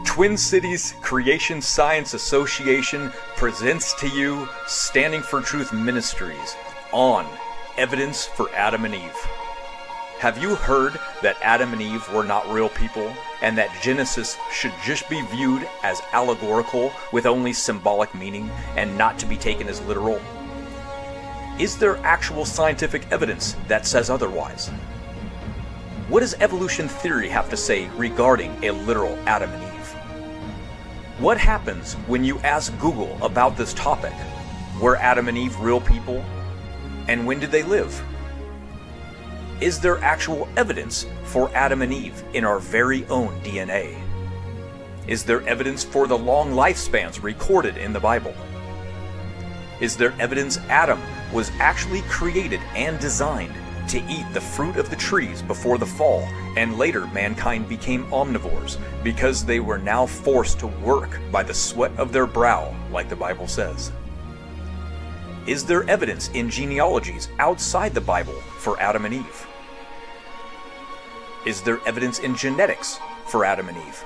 Twin Cities Creation Science Association presents to you Standing for Truth Ministries on Evidence for Adam and Eve. Have you heard that Adam and Eve were not real people, and that Genesis should just be viewed as allegorical with only symbolic meaning and not to be taken as literal? Is there actual scientific evidence that says otherwise? What does evolution theory have to say regarding a literal Adam and Eve? What happens when you ask Google about this topic? Were Adam and Eve real people? And when did they live? Is there actual evidence for Adam and Eve in our very own DNA? Is there evidence for the long lifespans recorded in the Bible? Is there evidence Adam was actually created and designed to eat the fruit of the trees before the fall, and later mankind became omnivores because they were now forced to work by the sweat of their brow, like the Bible says? Is there evidence in genealogies outside the Bible for Adam and Eve? Is there evidence in genetics for Adam and Eve?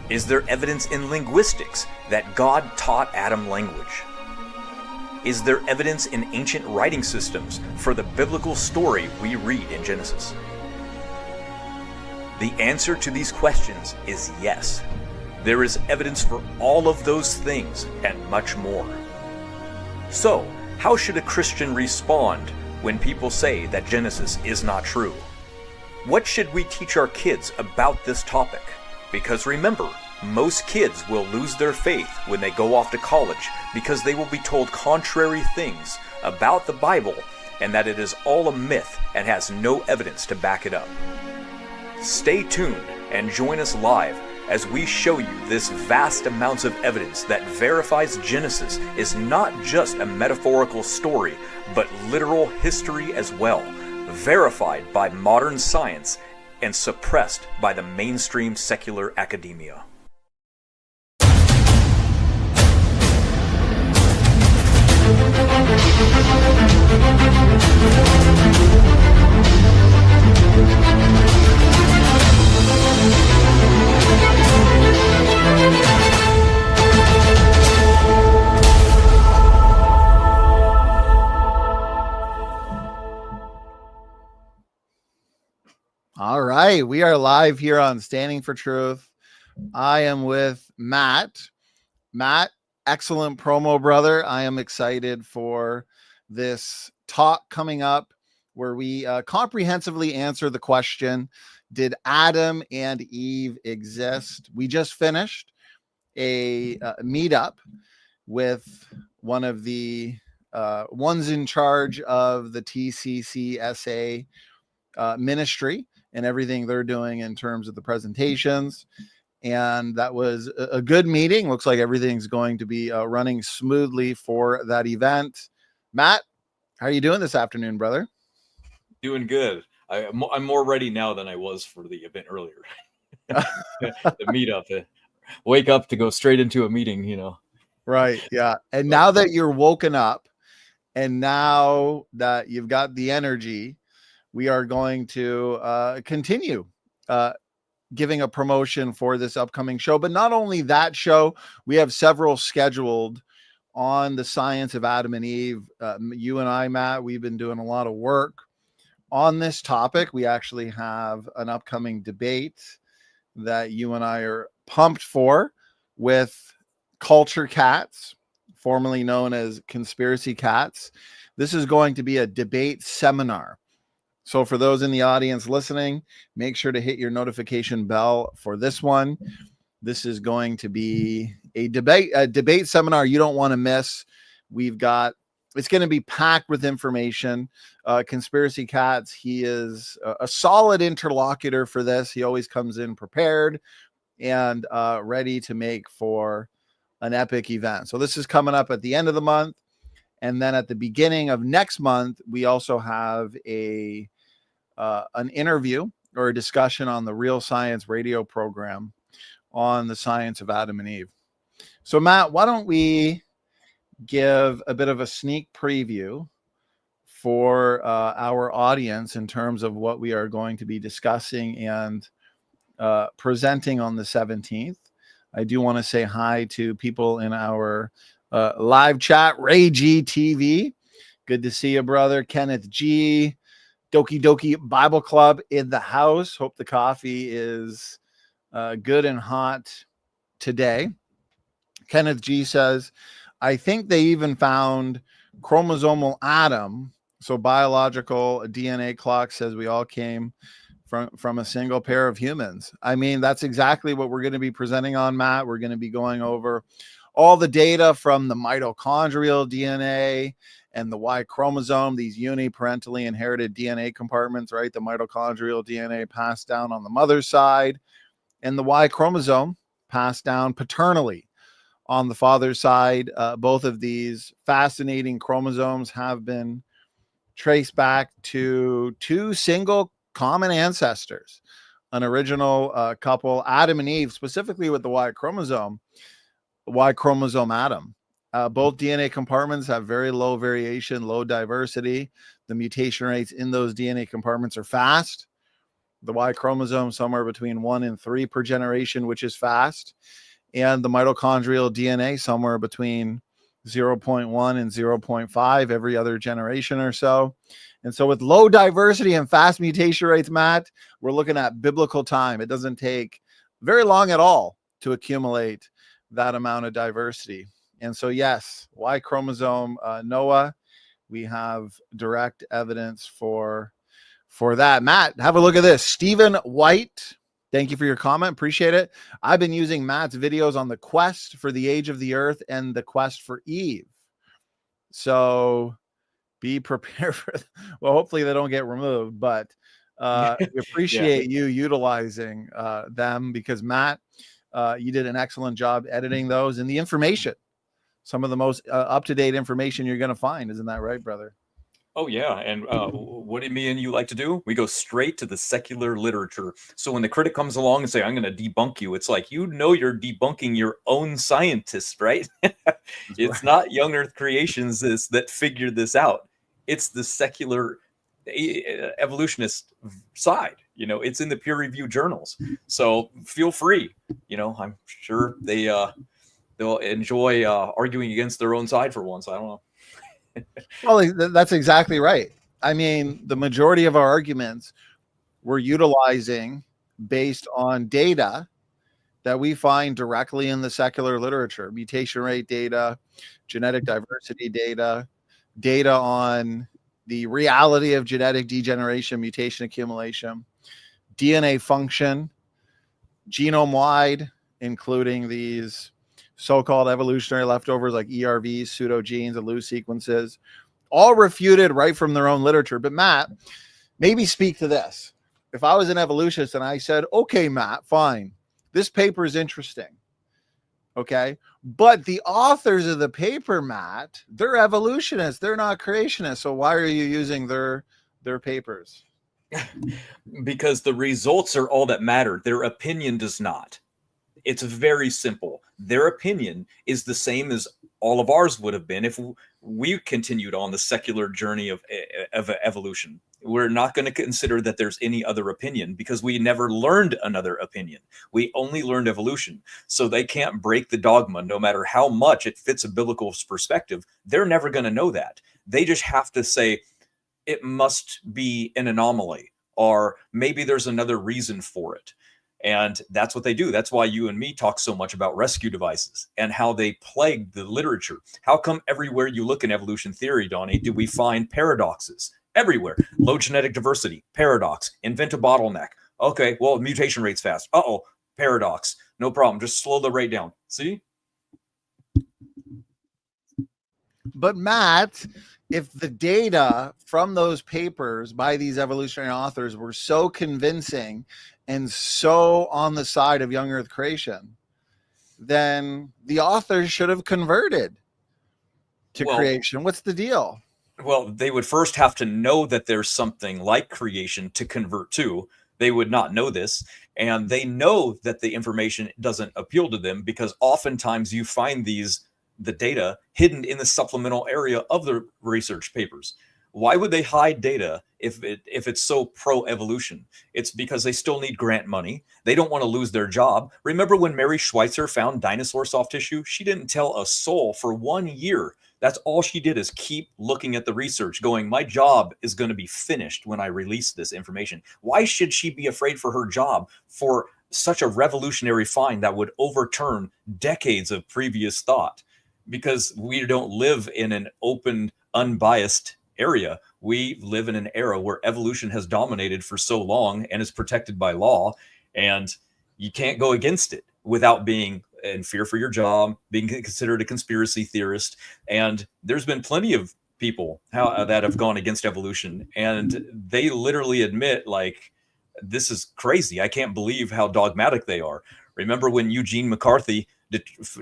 Is there evidence in linguistics that God taught Adam language? Is there evidence in ancient writing systems for the biblical story we read in Genesis? The answer to these questions is yes. There is evidence for all of those things and much more. So, how should a Christian respond when people say that Genesis is not true? What should we teach our kids about this topic? Because remember, most kids will lose their faith when they go off to college because they will be told contrary things about the Bible and that it is all a myth and has no evidence to back it up. Stay tuned and join us live as we show you this vast amounts of evidence that verifies Genesis is not just a metaphorical story, but literal history as well, verified by modern science and suppressed by the mainstream secular academia. All right, we are live here on Standing for Truth. I am with Matt. Matt, excellent promo, brother. I am excited for this talk coming up where we comprehensively answer the question, did Adam and Eve exist? We just finished a meetup with one of the ones in charge of the TCCSA ministry and everything they're doing in terms of the presentations. And that was a good meeting. Looks like everything's going to be running smoothly for that event. Matt, how are you doing this afternoon, brother? Doing good. I'm more ready now than I was for the event earlier. The meetup. Wake up to go straight into a meeting, you know. Right, yeah. And now that you're woken up and now that you've got the energy, we are going to continue giving a promotion for this upcoming show. But not only that show, we have several scheduled on the science of Adam and Eve. You and I, Matt, we've been doing a lot of work on this topic. We actually have an upcoming debate that you and I are pumped for with Culture Cats, formerly known as Conspiracy Cats. This is going to be a debate seminar. So for those in the audience listening, make sure to hit your notification bell for this one. This is going to be a debate seminar you don't want to miss. It's going to be packed with information. Conspiracy Cats, he is a solid interlocutor for this. He always comes in prepared and ready to make for an epic event. So this is coming up at the end of the month. And then at the beginning of next month, we also have an interview or a discussion on the Real Science radio program on the science of Adam and Eve. So Matt, why don't we give a bit of a sneak preview for our audience in terms of what we are going to be discussing and presenting on the 17th. I do want to say hi to people in our live chat. Ray G TV, good to see you, brother. Kenneth G, Doki Doki Bible Club in the house. Hope the coffee is good and hot today. Kenneth G says, I think they even found chromosomal Adam. So biological DNA clock says we all came from a single pair of humans. I mean, that's exactly what we're going to be presenting on, Matt. We're going to be going over all the data from the mitochondrial DNA and the Y chromosome, these uniparentally inherited DNA compartments, right? The mitochondrial DNA passed down on the mother's side, and the Y chromosome passed down paternally on the father's side. Both of these fascinating chromosomes have been traced back to two single common ancestors, an original couple, Adam and Eve, specifically with the Y chromosome Adam. Both DNA compartments have very low variation, low diversity. The mutation rates in those DNA compartments are fast. The Y chromosome somewhere between 1 and 3 per generation, which is fast. And the mitochondrial DNA somewhere between 0.1 and 0.5 every other generation or so. And so with low diversity and fast mutation rates, Matt, we're looking at biblical time. It doesn't take very long at all to accumulate that amount of diversity. And so, yes, Y chromosome, Noah, we have direct evidence for that. Matt, have a look at this. Stephen White, thank you for your comment. Appreciate it. I've been using Matt's videos on the quest for the age of the earth and the quest for Eve. So be prepared for, well, hopefully they don't get removed, but we appreciate you utilizing them, because Matt, you did an excellent job editing those, and the information, some of the most up-to-date information you're going to find. Isn't that right, brother? Oh, yeah. And what do me and you like to do? We go straight to the secular literature. So when the critic comes along and say, I'm going to debunk you, it's like, you're debunking your own scientists, right? It's not young earth creations that figured this out. It's the secular evolutionist side. It's in the peer reviewed journals. So feel free. I'm sure they'll enjoy arguing against their own side for once. I don't know. Well, that's exactly right. I mean, the majority of our arguments we're utilizing based on data that we find directly in the secular literature, mutation rate data, genetic diversity data, data on the reality of genetic degeneration, mutation accumulation, DNA function, genome-wide, including these so-called evolutionary leftovers like ERVs, pseudogenes, and loose sequences, all refuted right from their own literature. But Matt, maybe speak to this. If I was an evolutionist and I said, okay, Matt, fine, this paper is interesting, okay, but the authors of the paper, Matt, they're evolutionists, they're not creationists, so why are you using their papers? Because the results are all that matter. Their opinion does not. It's very simple. Their opinion is the same as all of ours would have been if we continued on the secular journey of evolution. We're not going to consider that there's any other opinion, because we never learned another opinion. We only learned evolution. So they can't break the dogma, no matter how much it fits a biblical perspective. They're never going to know that. They just have to say it must be an anomaly, or maybe there's another reason for it. And that's what they do. That's why you and me talk so much about rescue devices and how they plague the literature. How come everywhere you look in evolution theory, Donny, do we find paradoxes? Everywhere. Low genetic diversity, paradox. Invent a bottleneck. Okay, well, mutation rate's fast. Uh-oh, paradox. No problem. Just slow the rate down. See? But Matt, if the data from those papers by these evolutionary authors were so convincing and so on the side of young earth creation, then the authors should have converted to creation. What's the deal? Well, they would first have to know that there's something like creation to convert to. They would not know this, and they know that the information doesn't appeal to them, because oftentimes you find the data hidden in the supplemental area of the research papers. Why would they hide data if it's so pro-evolution? It's because they still need grant money. They don't want to lose their job. Remember when Mary Schweitzer found dinosaur soft tissue? She didn't tell a soul for 1 year. That's all she did, is keep looking at the research, going, my job is going to be finished when I release this information. Why should she be afraid for her job for such a revolutionary find that would overturn decades of previous thought? Because we don't live in an open, unbiased area. We live in an era where evolution has dominated for so long and is protected by law, and you can't go against it without being in fear for your job, being considered a conspiracy theorist. And there's been plenty of people that have gone against evolution, and they literally admit, like, this is crazy. I can't believe how dogmatic they are. Remember when Eugene McCarthy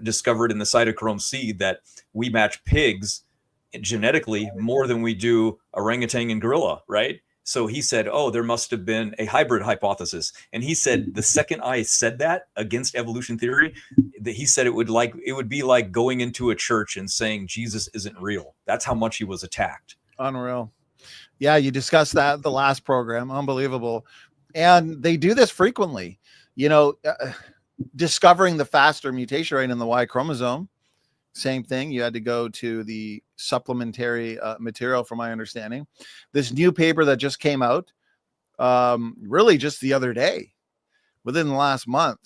discovered in the cytochrome C that we match pigs genetically more than we do orangutan and gorilla, right? So he said, oh, there must have been a hybrid hypothesis. And he said, the second I said that against evolution theory, that he said it would be like going into a church and saying Jesus isn't real. That's how much he was attacked. Unreal. Yeah, you discussed that the last program. Unbelievable. And they do this frequently. You know, discovering the faster mutation rate in the Y chromosome. Same thing. You had to go to the supplementary material, from my understanding. This new paper that just came out, really just the other day, within the last month,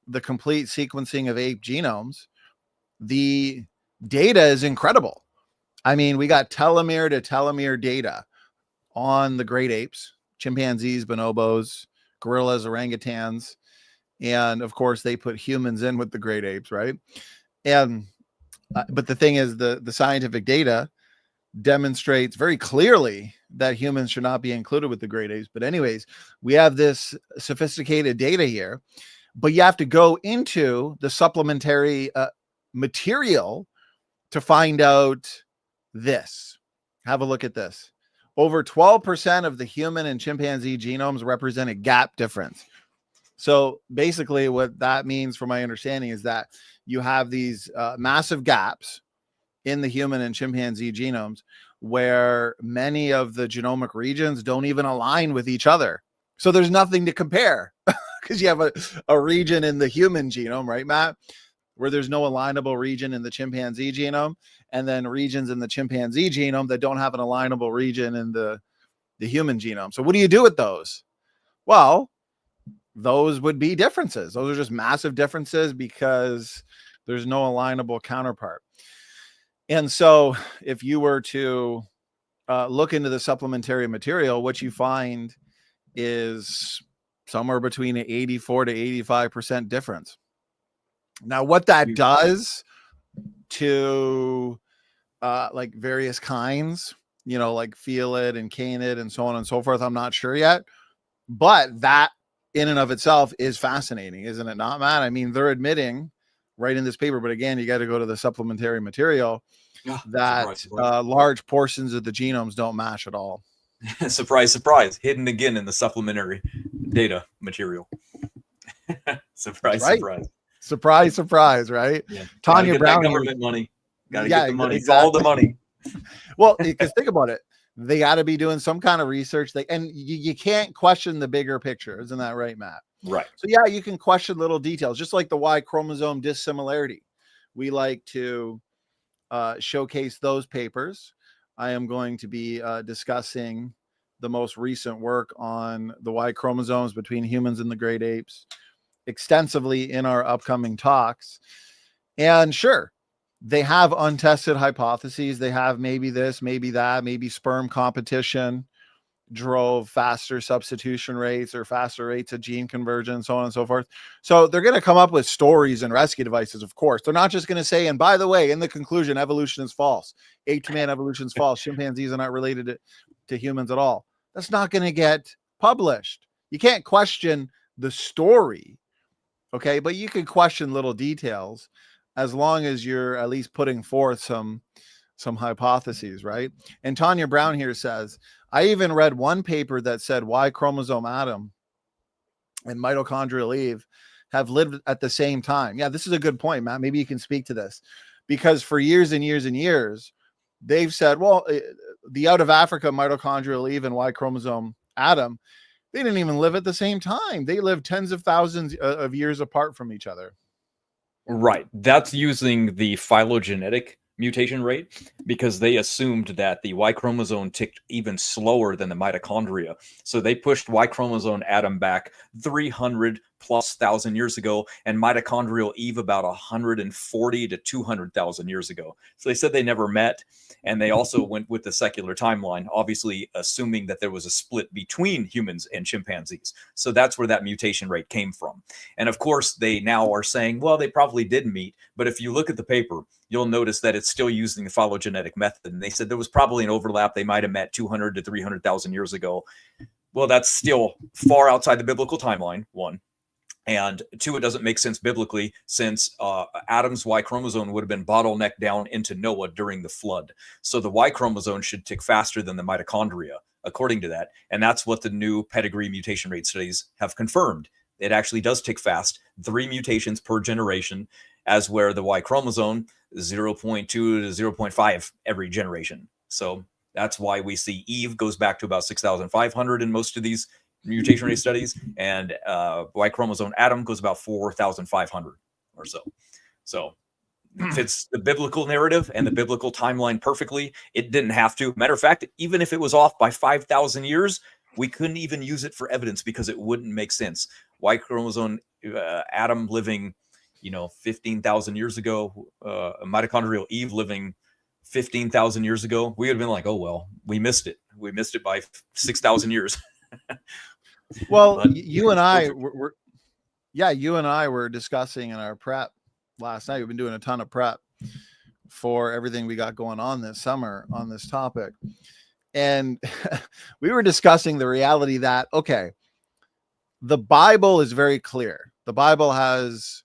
the complete sequencing of ape genomes, the data is incredible. I mean, we got telomere to telomere data on the great apes, chimpanzees, bonobos, gorillas, orangutans, and of course they put humans in with the great apes, right? And but the thing is, the scientific data demonstrates very clearly that humans should not be included with the great apes. But anyways, we have this sophisticated data here, but you have to go into the supplementary material to find out this. Have a look at this. Over 12% of the human and chimpanzee genomes represent a gap difference. So basically what that means, from my understanding, is that you have these massive gaps in the human and chimpanzee genomes where many of the genomic regions don't even align with each other. So there's nothing to compare because you have a region in the human genome, right, Matt, where there's no alignable region in the chimpanzee genome, and then regions in the chimpanzee genome that don't have an alignable region in the human genome. So what do you do with those? Well, those would be differences. Those are just massive differences because there's no alignable counterpart. And so if you were to look into the supplementary material, what you find is somewhere between an 84 to 85% difference. Now, what that does to like various kinds, you know, like felid and canid and so on and so forth, I'm not sure yet. But that in and of itself is fascinating, isn't it not, Matt? I mean, they're admitting right in this paper, but again, you got to go to the supplementary material, that large portions of the genomes don't match at all. Surprise, surprise. Hidden again in the supplementary data material. Surprise, right. Surprise. Surprise, surprise, right? Yeah. Tanya Brown. Government money. Gotta get the money. Exactly. All the money. Well, because think about it. They got to be doing some kind of research. And you can't question the bigger picture. Isn't that right, Matt? Right. So yeah, you can question little details, just like the Y chromosome dissimilarity. We like to showcase those papers. I am going to be discussing the most recent work on the Y chromosomes between humans and the great apes extensively in our upcoming talks. And sure, they have untested hypotheses. They have maybe this, maybe that, maybe sperm competition drove faster substitution rates or faster rates of gene conversion, so on and so forth. So they're going to come up with stories and rescue devices, of course. They're not just going to say, and by the way, in the conclusion, evolution is false. Ape-to-man evolution is false. Chimpanzees are not related to humans at all. That's not going to get published. You can't question the story, okay? But you can question little details as long as you're at least putting forth some hypotheses, right? And Tanya Brown here says, I even read one paper that said Y chromosome Adam and mitochondrial Eve have lived at the same time. Yeah, this is a good point, Matt. Maybe you can speak to this, because for years and years and years, they've said, well, the out of Africa mitochondrial Eve and Y chromosome Adam, they didn't even live at the same time. They lived tens of thousands of years apart from each other. Right. That's using the phylogenetic mutation rate, because they assumed that the Y chromosome ticked even slower than the mitochondria. So they pushed Y chromosome Adam back 300 plus thousand years ago, and mitochondrial Eve about 140 to 200,000 years ago. So they said they never met. And they also went with the secular timeline, obviously assuming that there was a split between humans and chimpanzees. So that's where that mutation rate came from. And of course, they now are saying, well, they probably did meet. But if you look at the paper, you'll notice that it's still using the phylogenetic method. And they said there was probably an overlap. They might have met 200 to 300,000 years ago. Well, that's still far outside the biblical timeline, one. And two, it doesn't make sense biblically, since Adam's Y chromosome would have been bottlenecked down into Noah during the flood. So the Y chromosome should tick faster than the mitochondria, according to that. And that's what the new pedigree mutation rate studies have confirmed. It actually does tick fast, 3 mutations per generation, as where the Y chromosome 0.2 to 0.5 every generation. So that's why we see Eve goes back to about 6,500 in most of these mutation rate studies, and Y chromosome Adam goes about 4,500 or so. So fits the biblical narrative and the biblical timeline perfectly. It didn't have to. Matter of fact, even if it was off by 5,000 years, we couldn't even use it for evidence because it wouldn't make sense. Y chromosome Adam living, 15,000 years ago, mitochondrial Eve living 15,000 years ago, we would have been like, oh, well, we missed it. We missed it by 6,000 years. Well, you and I were discussing in our prep last night. We've been doing a ton of prep for everything we got going on this summer on this topic. And we were discussing the reality that, okay, the Bible is very clear. The Bible has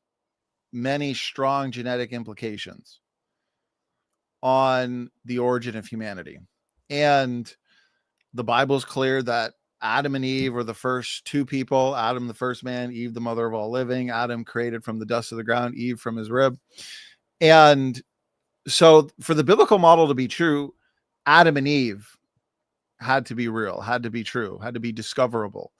many strong genetic implications on the origin of humanity. And the Bible is clear that Adam and Eve were the first two people. Adam, the first man, Eve, the mother of all living. Adam created from the dust of the ground, Eve from his rib. And so for the biblical model to be true, Adam and Eve had to be real, had to be true, had to be discoverable.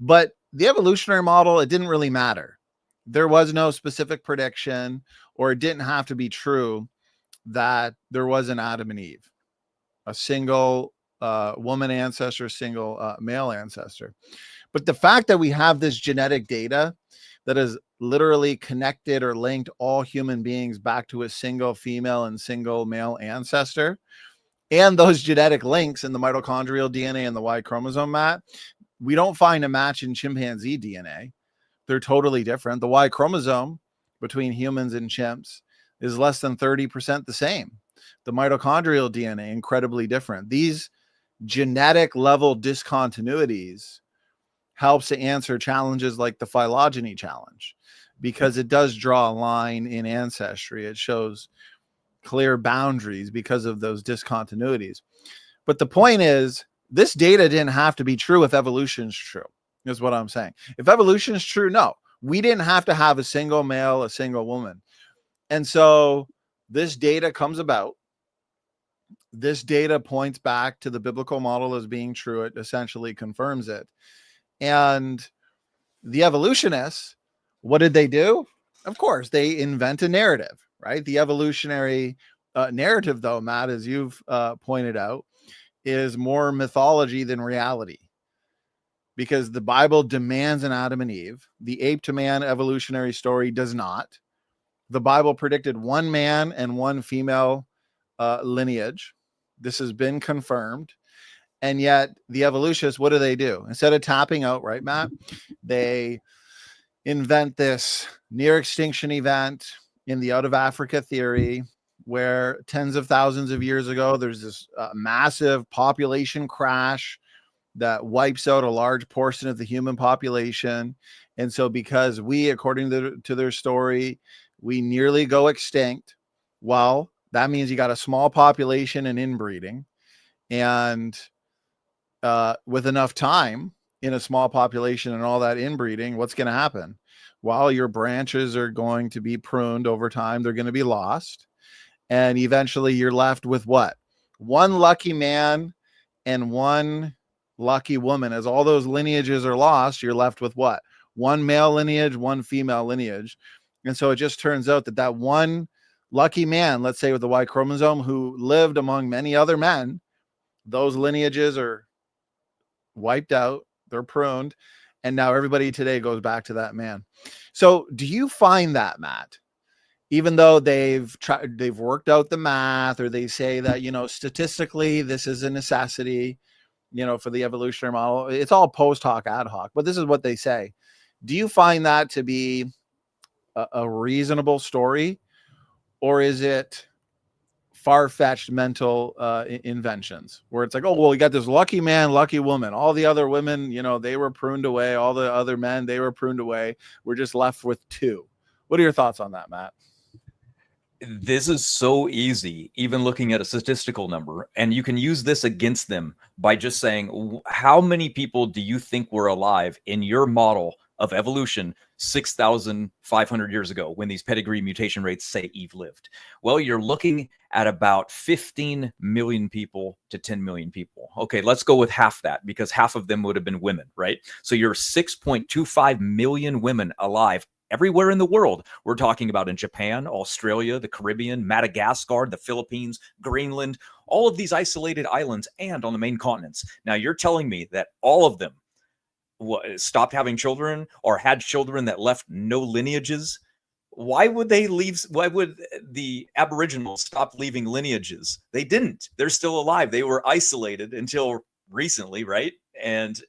But the evolutionary model, it didn't really matter. There was no specific prediction, or it didn't have to be true that there was an Adam and Eve, a single woman ancestor, single male ancestor. But the fact that we have this genetic data that has literally connected or linked all human beings back to a single female and single male ancestor, and those genetic links in the mitochondrial DNA and the Y chromosome, Matt, we don't find a match in chimpanzee DNA. They're totally different. The Y chromosome between humans and chimps is less than 30% the same. The mitochondrial DNA, incredibly different. These genetic level discontinuities helps to answer challenges like the phylogeny challenge, because it does draw a line in ancestry. It shows clear boundaries because of those discontinuities. But the point is, this data didn't have to be true if evolution is true, is what I'm saying. If evolution is true, no, we didn't have to have a single male, a single woman. And so this data comes about. This data points back to the biblical model as being true. It essentially confirms it. And the evolutionists, what did they do? Of course, they invent a narrative, right? The evolutionary narrative, though, Matt, as you've pointed out, is more mythology than reality, because the Bible demands an Adam and Eve. The ape to man evolutionary story does not. The Bible predicted one man and one female lineage. This has been confirmed. And yet the evolutionists, what do? Instead of tapping out, right, Matt, they invent this near extinction event in the out of Africa theory, where tens of thousands of years ago, there's this massive population crash that wipes out a large portion of the human population. And so because we, according to their story, we nearly go extinct, well, that means you got a small population and inbreeding. And with enough time in a small population and all that inbreeding, what's going to happen? Well, your branches are going to be pruned over time. They're going to be lost. And eventually you're left with what? one lucky man and one lucky woman. As all those lineages are lost, you're left with what? One male lineage, one female lineage. And so it just turns out that that one lucky man, let's say with the Y chromosome, who lived among many other men, those lineages are wiped out, they're pruned, and now everybody today goes back to that man. So do you find that, Matt, even though they've worked out the math, or they say that, you know, statistically this is a necessity, you know, for the evolutionary model, it's all post hoc ad hoc, but this is what they say. Do you find that to be a reasonable story, or is it far-fetched mental inventions where it's like, oh, well, we got this lucky man, lucky woman, all the other women, you know, they were pruned away, all the other men, they were pruned away, we're just left with two? What are your thoughts on that, Matt? This is so easy, even looking at a statistical number, and you can use this against them by just saying, how many people do you think were alive in your model of evolution 6,500 years ago when these pedigree mutation rates say Eve lived? Well, you're looking at about 15 million people to 10 million people. Okay, let's go with half that, because half of them would have been women, right? So you're 6.25 million women alive everywhere in the world. We're talking about in Japan, Australia, the Caribbean, Madagascar, the Philippines, Greenland, all of these isolated islands, and on the main continents. Now, you're telling me that all of them stopped having children or had children that left no lineages? Why would they leave? Why would the Aboriginals stop leaving lineages? They didn't. They're still alive. They were isolated until recently, right? And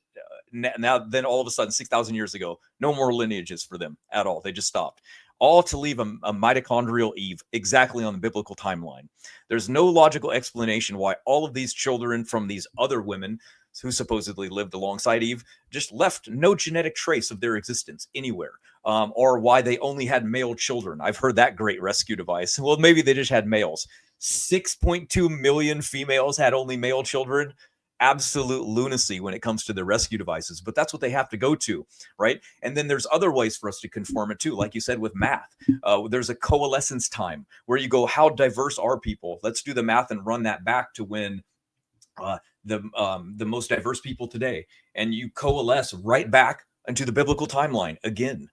now then all of a sudden 6,000 years ago, no more lineages for them at all. They just stopped, all to leave a mitochondrial Eve exactly on the biblical timeline. There's no logical explanation why all of these children from these other women who supposedly lived alongside Eve just left no genetic trace of their existence anywhere, or why they only had male children. I've heard that great rescue device. Well, maybe they just had males. 6.2 million females had only male children. Absolute lunacy when it comes to the rescue devices, but that's what they have to go to, right? And then there's other ways for us to conform it too, like you said with math. There's a coalescence time where you go, how diverse are people? Let's do the math and run that back to when the most diverse people today, and you coalesce right back into the biblical timeline again.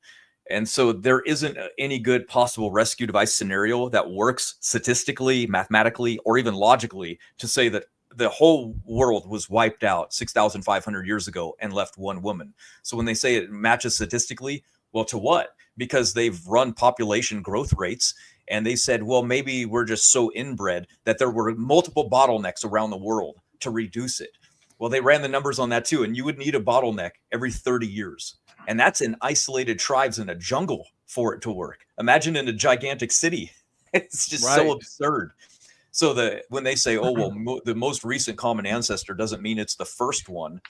And so there isn't any good possible rescue device scenario that works statistically, mathematically, or even logically to say that the whole world was wiped out 6,500 years ago and left one woman. So when they say it matches statistically, well, to what? Because they've run population growth rates, and they said, well, maybe we're just so inbred that there were multiple bottlenecks around the world to reduce it. Well, they ran the numbers on that too, and you would need a bottleneck every 30 years. And that's in isolated tribes in a jungle for it to work. Imagine in a gigantic city. It's just so absurd. So when they say, oh, well, the most recent common ancestor doesn't mean it's the first one.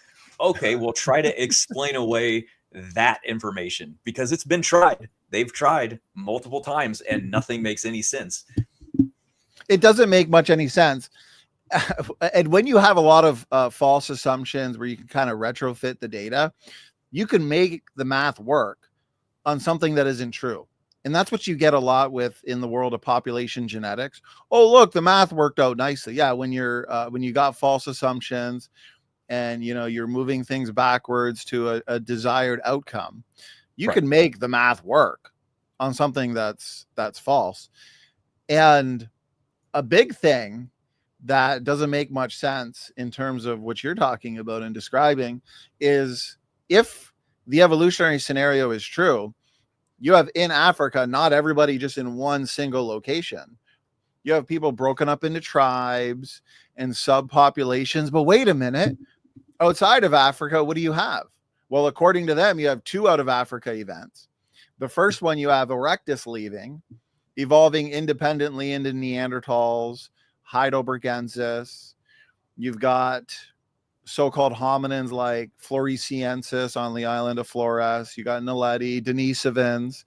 Okay, well, try to explain away that information, because it's been tried. They've tried multiple times and nothing makes any sense. It doesn't make much any sense. And when you have a lot of false assumptions where you can kind of retrofit the data, you can make the math work on something that isn't true. And that's what you get a lot with in the world of population genetics. Oh, look, the math worked out nicely. Yeah, when you got false assumptions and you're moving things backwards to a desired outcome, you can make the math work on something that's false. And a big thing that doesn't make much sense in terms of what you're talking about and describing is, if the evolutionary scenario is true, you have in Africa, not everybody just in one single location. You have people broken up into tribes and subpopulations. But wait a minute, outside of Africa, what do you have? Well, according to them, you have 2 out of Africa events. The first one, you have Erectus leaving, evolving independently into Neanderthals, Heidelbergensis. You've got so-called hominins like Floresiensis on the island of Flores. You got Naledi, Denisovans.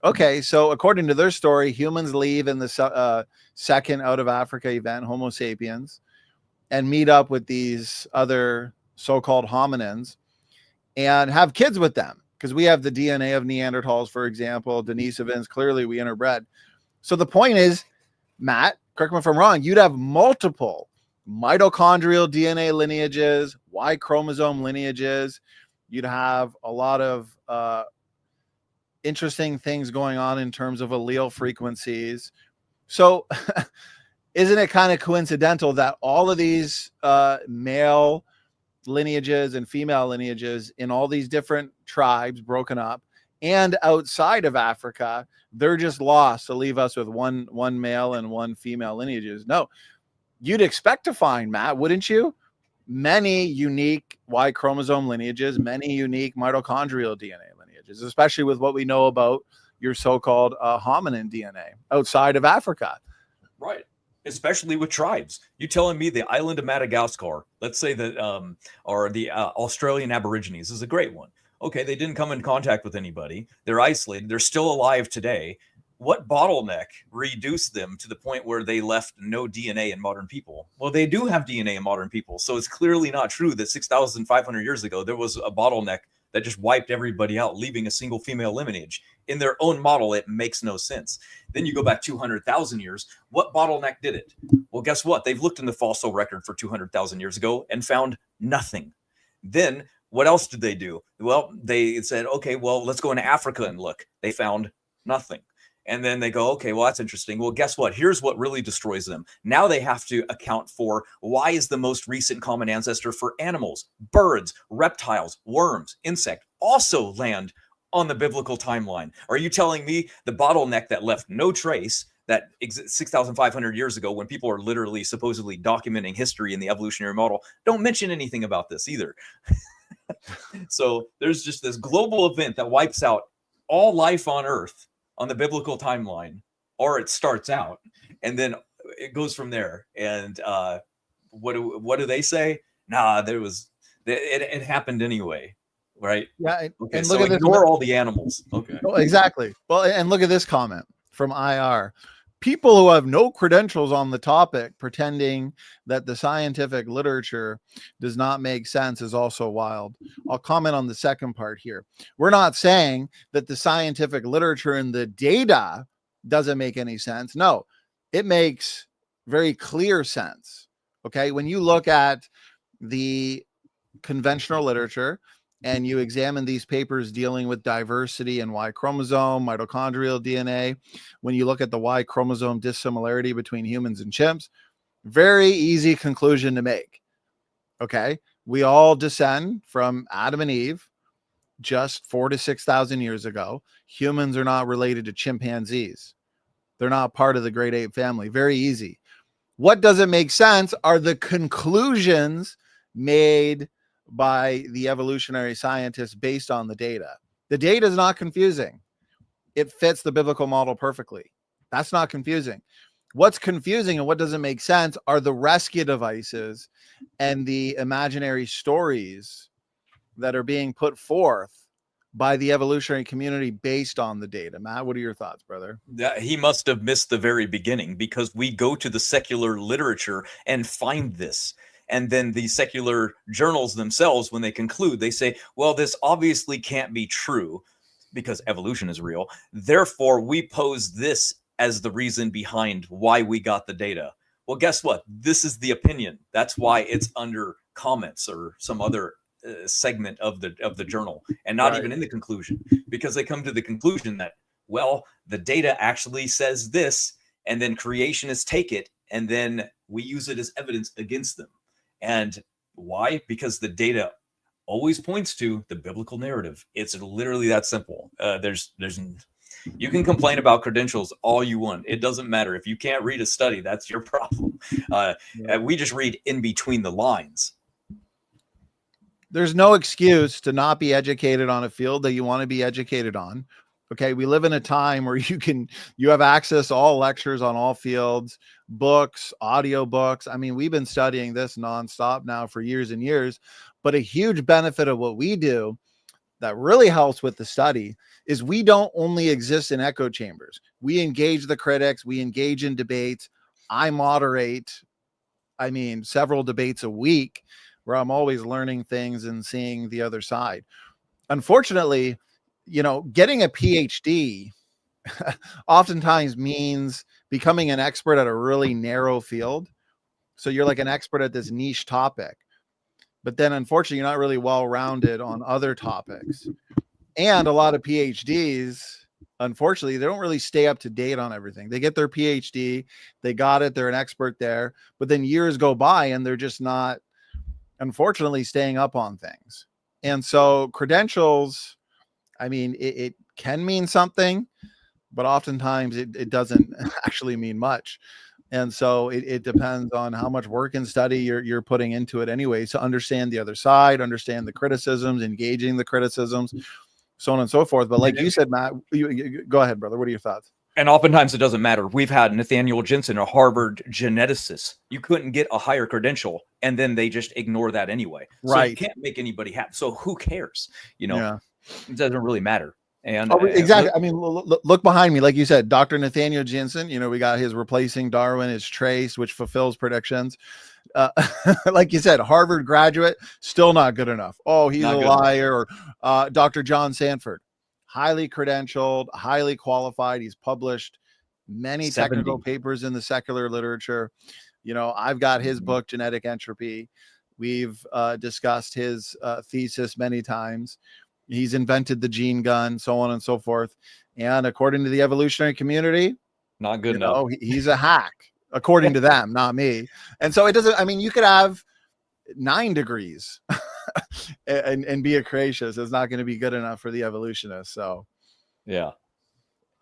Okay, so according to their story, humans leave in the second out of Africa event, Homo sapiens, and meet up with these other so-called hominins and have kids with them, because we have the DNA of Neanderthals, for example, Denisovans. Clearly we interbred. So the point is, Matt, correct me if I'm wrong, you'd have multiple mitochondrial DNA lineages, Y chromosome lineages. You'd have a lot of interesting things going on in terms of allele frequencies. So isn't it kind of coincidental that all of these male lineages and female lineages in all these different tribes broken up and outside of Africa, they're just lost to leave us with one male and one female lineages? No, you'd expect to find, Matt, wouldn't you? Many unique Y chromosome lineages, many unique mitochondrial DNA lineages, especially with what we know about your so-called hominin DNA outside of Africa. Right. Especially with tribes. You telling me the island of Madagascar, let's say that, or the Australian Aborigines is a great one. Okay, they didn't come in contact with anybody. They're isolated. They're still alive today. What bottleneck reduced them to the point where they left no DNA in modern people? Well, they do have DNA in modern people. So it's clearly not true that 6,500 years ago, there was a bottleneck that just wiped everybody out, leaving a single female lineage. In their own model, it makes no sense. Then you go back 200,000 years. What bottleneck did it? Well, guess what? They've looked in the fossil record for 200,000 years ago and found nothing. Then what else did they do? Well, they said, okay, well, let's go into Africa and look. They found nothing. And then they go, okay, well, that's interesting. Well, guess what? Here's what really destroys them. Now they have to account for why is the most recent common ancestor for animals, birds, reptiles, worms, insect also land on the biblical timeline. Are you telling me the bottleneck that left no trace, that 6,500 years ago, when people are literally supposedly documenting history in the evolutionary model, don't mention anything about this either? So there's just this global event that wipes out all life on Earth on the biblical timeline, or it starts out, and then it goes from there. And what do they say? Nah, it happened anyway, right? Yeah, okay, and so look at ignore all the animals. Okay, oh, exactly. Well, and look at this comment from IR. People who have no credentials on the topic pretending that the scientific literature does not make sense is also wild. I'll comment on the second part here. We're not saying that the scientific literature and the data doesn't make any sense. No, it makes very clear sense. Okay. When you look at the conventional literature and you examine these papers dealing with diversity and Y chromosome, mitochondrial DNA, when you look at the Y chromosome dissimilarity between humans and chimps, very easy conclusion to make. Okay. We all descend from Adam and Eve just 4,000 to 6,000 years ago. Humans are not related to chimpanzees. They're not part of the great ape family. Very easy. What doesn't make sense are the conclusions made by the evolutionary scientists based on the data. The data is not confusing. It fits the biblical model perfectly. That's not confusing. What's confusing and what doesn't make sense are the rescue devices and the imaginary stories that are being put forth by the evolutionary community based on the data. Matt, what are your thoughts, brother? He must have missed the very beginning, because we go to the secular literature and find this. And then the secular journals themselves, when they conclude, they say, well, this obviously can't be true because evolution is real. Therefore, we pose this as the reason behind why we got the data. Well, guess what? This is the opinion. That's why it's under comments or some other segment of the journal, and not even in the conclusion, because they come to the conclusion that, well, the data actually says this, and then creationists take it, and then we use it as evidence against them. And why? Because the data always points to the biblical narrative. It's literally that simple. You can complain about credentials all you want. It doesn't matter. If you can't read a study, that's your problem. We just read in between the lines. There's no excuse to not be educated on a field that you want to be educated on. Okay. We live in a time where you have access to all lectures on all fields, books, audio books. I mean, we've been studying this nonstop now for years and years, but a huge benefit of what we do that really helps with the study is we don't only exist in echo chambers. We engage the critics. We engage in debates. I moderate, several debates a week where I'm always learning things and seeing the other side. Unfortunately, getting a PhD oftentimes means becoming an expert at a really narrow field. So you're like an expert at this niche topic, but then unfortunately you're not really well-rounded on other topics. And a lot of PhDs, unfortunately, they don't really stay up to date on everything. They get their PhD, they got it, they're an expert there, but then years go by and they're just not, unfortunately, staying up on things. And so credentials, I mean, it can mean something, but oftentimes it doesn't actually mean much. And so it depends on how much work and study you're putting into it anyway, to understand the other side, understand the criticisms, engaging the criticisms, so on and so forth. But like you said, Matt, you go ahead, brother. What are your thoughts? And oftentimes it doesn't matter. We've had Nathaniel Jensen, a Harvard geneticist. You couldn't get a higher credential, and then they just ignore that anyway. Right. So you can't make anybody happy. So who cares? You know, it doesn't really matter. And exactly. I mean, look behind me. Like you said, Dr. Nathaniel Jensen, you know, we got his Replacing Darwin is Trace, which fulfills predictions. Like you said, Harvard graduate, still not good enough. Oh, he's a liar. Or Dr. John Sanford, highly credentialed, highly qualified. He's published many technical papers in the secular literature. You know, I've got his book, Genetic Entropy. We've discussed his thesis many times. He's invented the gene gun, so on and so forth. And according to the evolutionary community, not good enough. He's a hack, according to them, not me. And so it doesn't, I mean, you could have 9 degrees and be a creationist. It's not going to be good enough for the evolutionist. So, yeah.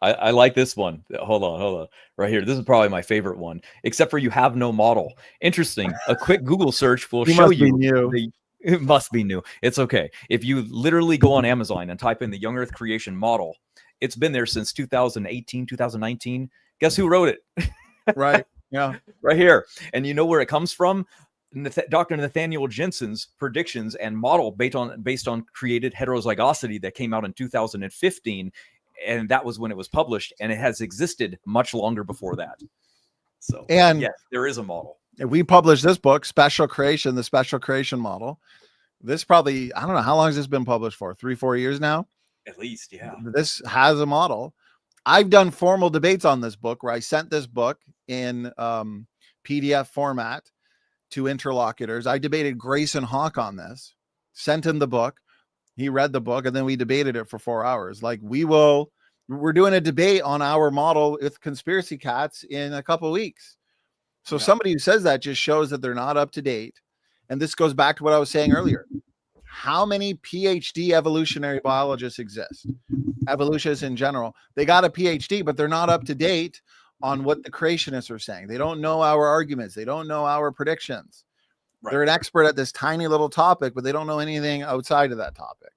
I like this one. Hold on. Right here. This is probably my favorite one, except for you have no model. Interesting. A quick Google search will show you. It must be new. It's okay. If you literally go on Amazon and type in the young Earth creation model, it's been there since 2018, 2019. Guess who wrote it? Right. Yeah. Right here. And you know where it comes from? Dr. Nathaniel Jensen's predictions and model based on created heterozygosity that came out in 2015. And that was when it was published, and it has existed much longer before that. So, and yes, there is a model. We published this book, Special Creation, the Special Creation Model. This probably, I don't know, how long has this been published for? 3-4 years now? At least, yeah. This has a model. I've done formal debates on this book where I sent this book in PDF format to interlocutors. I debated Grayson Hawk on this, sent him the book. He read the book, and then we debated it for 4 hours. Like, we're doing a debate on our model with Conspiracy Cats in a couple of weeks. So somebody who says that just shows that they're not up to date. And this goes back to what I was saying earlier. How many PhD evolutionary biologists exist? Evolutionists in general. They got a PhD, but they're not up to date on what the creationists are saying. They don't know our arguments. They don't know our predictions. Right. They're an expert at this tiny little topic, but they don't know anything outside of that topic.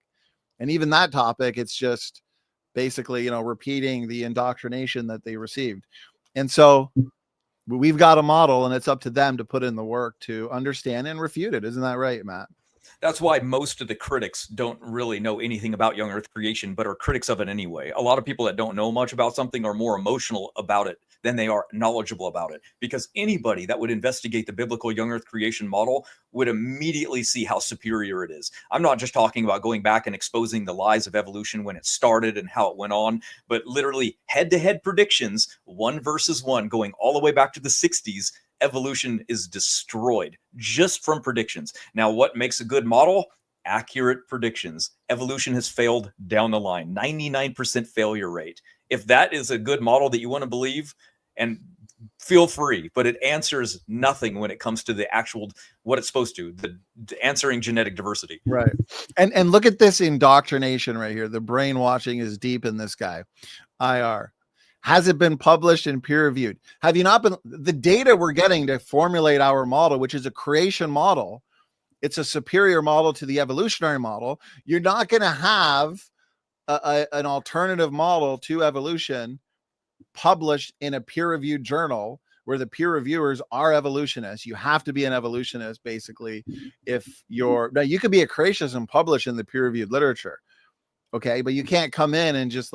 And even that topic, it's just basically, repeating the indoctrination that they received. And so we've got a model, and it's up to them to put in the work to understand and refute it. Isn't that right, Matt? That's why most of the critics don't really know anything about young Earth creation, but are critics of it anyway. A lot of people that don't know much about something are more emotional about it than they are knowledgeable about it, because anybody that would investigate the biblical young Earth creation model would immediately see how superior it is. I'm not just talking about going back and exposing the lies of evolution when it started and how it went on, but literally head-to-head predictions, 1 versus 1, going all the way back to the 60s. Evolution is destroyed just from predictions. Now, what makes a good model? Accurate predictions. Evolution has failed down the line, 99% failure rate. If that is a good model that you want to believe, and feel free, but it answers nothing when it comes to the actual, what it's supposed to, the answering genetic diversity. Right. And look at this indoctrination right here. The brainwashing is deep in this guy. IR. Has it been published and peer reviewed? Have you not been, the data we're getting to formulate our model, which is a creation model, it's a superior model to the evolutionary model. You're not going to have an alternative model to evolution published in a peer-reviewed journal where the peer reviewers are evolutionists. You have to be an evolutionist, basically. If now you could be a creationist and publish in the peer-reviewed literature, okay? But you can't come in and just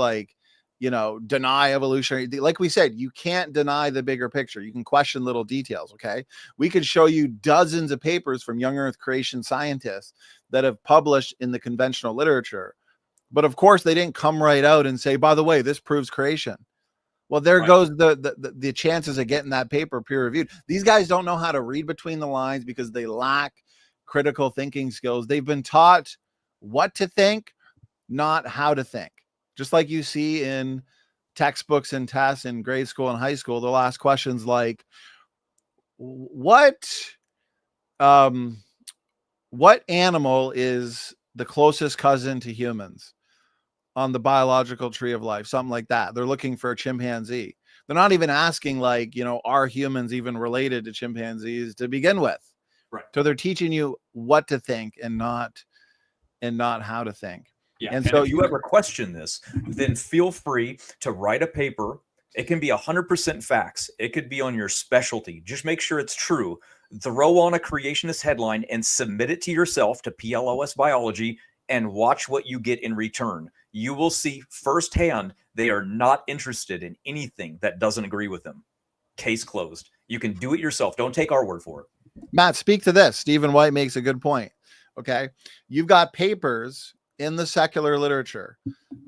deny evolutionary. Like we said, you can't deny the bigger picture. You can question little details. Okay. We could show you dozens of papers from young Earth creation scientists that have published in the conventional literature. But of course, they didn't come right out and say, by the way, this proves creation. Well, there Right. goes the chances of getting that paper peer reviewed. These guys don't know how to read between the lines because they lack critical thinking skills. They've been taught what to think, not how to think. Just like you see in textbooks and tests in grade school and high school, they'll ask questions like, what animal is the closest cousin to humans on the biological tree of life? Something like that. They're looking for a chimpanzee. They're not even asking, like, are humans even related to chimpanzees to begin with? Right. So they're teaching you what to think and not how to think. Yeah. And And so if you ever question this, then feel free to write a paper. It can be 100% facts. It could be on your specialty. Just make sure it's true. Throw on a creationist headline and submit it to yourself to PLOS Biology and watch what you get in return. You will see firsthand they are not interested in anything that doesn't agree with them. Case closed. You can do it yourself. Don't take our word for it. Matt, speak to this. Stephen White makes a good point. Okay. You've got papers in the secular literature,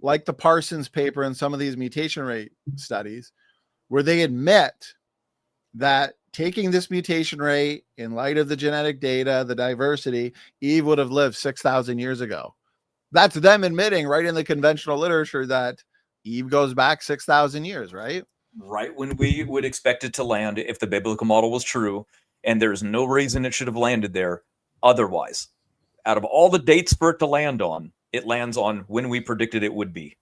like the Parsons paper and some of these mutation rate studies, where they admit that taking this mutation rate in light of the genetic data, the diversity, Eve would have lived 6,000 years ago. That's them admitting right in the conventional literature that Eve goes back 6,000 years, right? Right when we would expect it to land if the biblical model was true, and there's no reason it should have landed there otherwise. Out of all the dates for it to land on, it lands on when we predicted it would be.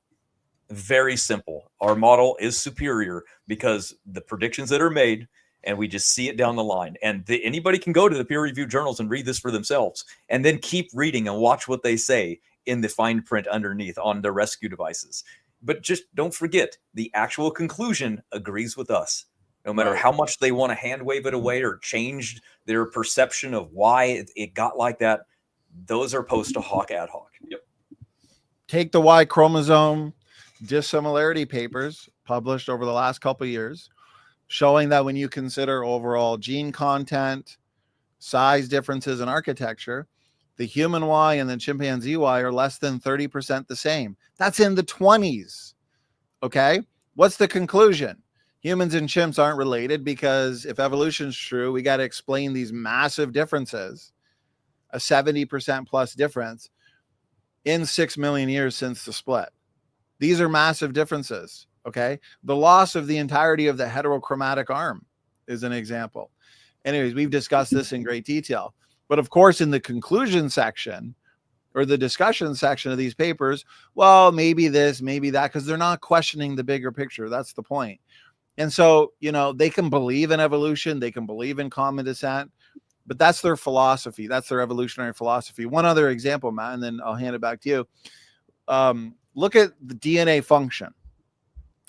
Very simple. Our model is superior because the predictions that are made, and we just see it down the line. And anybody can go to the peer-reviewed journals and read this for themselves, and then keep reading and watch what they say in the fine print underneath on the rescue devices. But just don't forget, the actual conclusion agrees with us. No matter how much they want to hand wave it away or change their perception of why it got like that, those are post hoc ad hoc. Yep. Take the Y chromosome dissimilarity papers published over the last couple of years, showing that when you consider overall gene content, size differences in architecture, the human Y and the chimpanzee Y are less than 30% the same. That's in the 20s. Okay. What's the conclusion? Humans and chimps aren't related because if evolution's true, we got to explain these massive differences, a 70% plus difference in 6 million years since the split. These are massive differences. Okay. The loss of the entirety of the heterochromatic arm is an example. Anyways, we've discussed this in great detail. But of course, in the conclusion section or the discussion section of these papers, well, maybe this, maybe that, because they're not questioning the bigger picture. That's the point. And so, they can believe in evolution, they can believe in common descent, but that's their philosophy. That's their evolutionary philosophy. One other example, Matt, and then I'll hand it back to you. Look at the DNA function.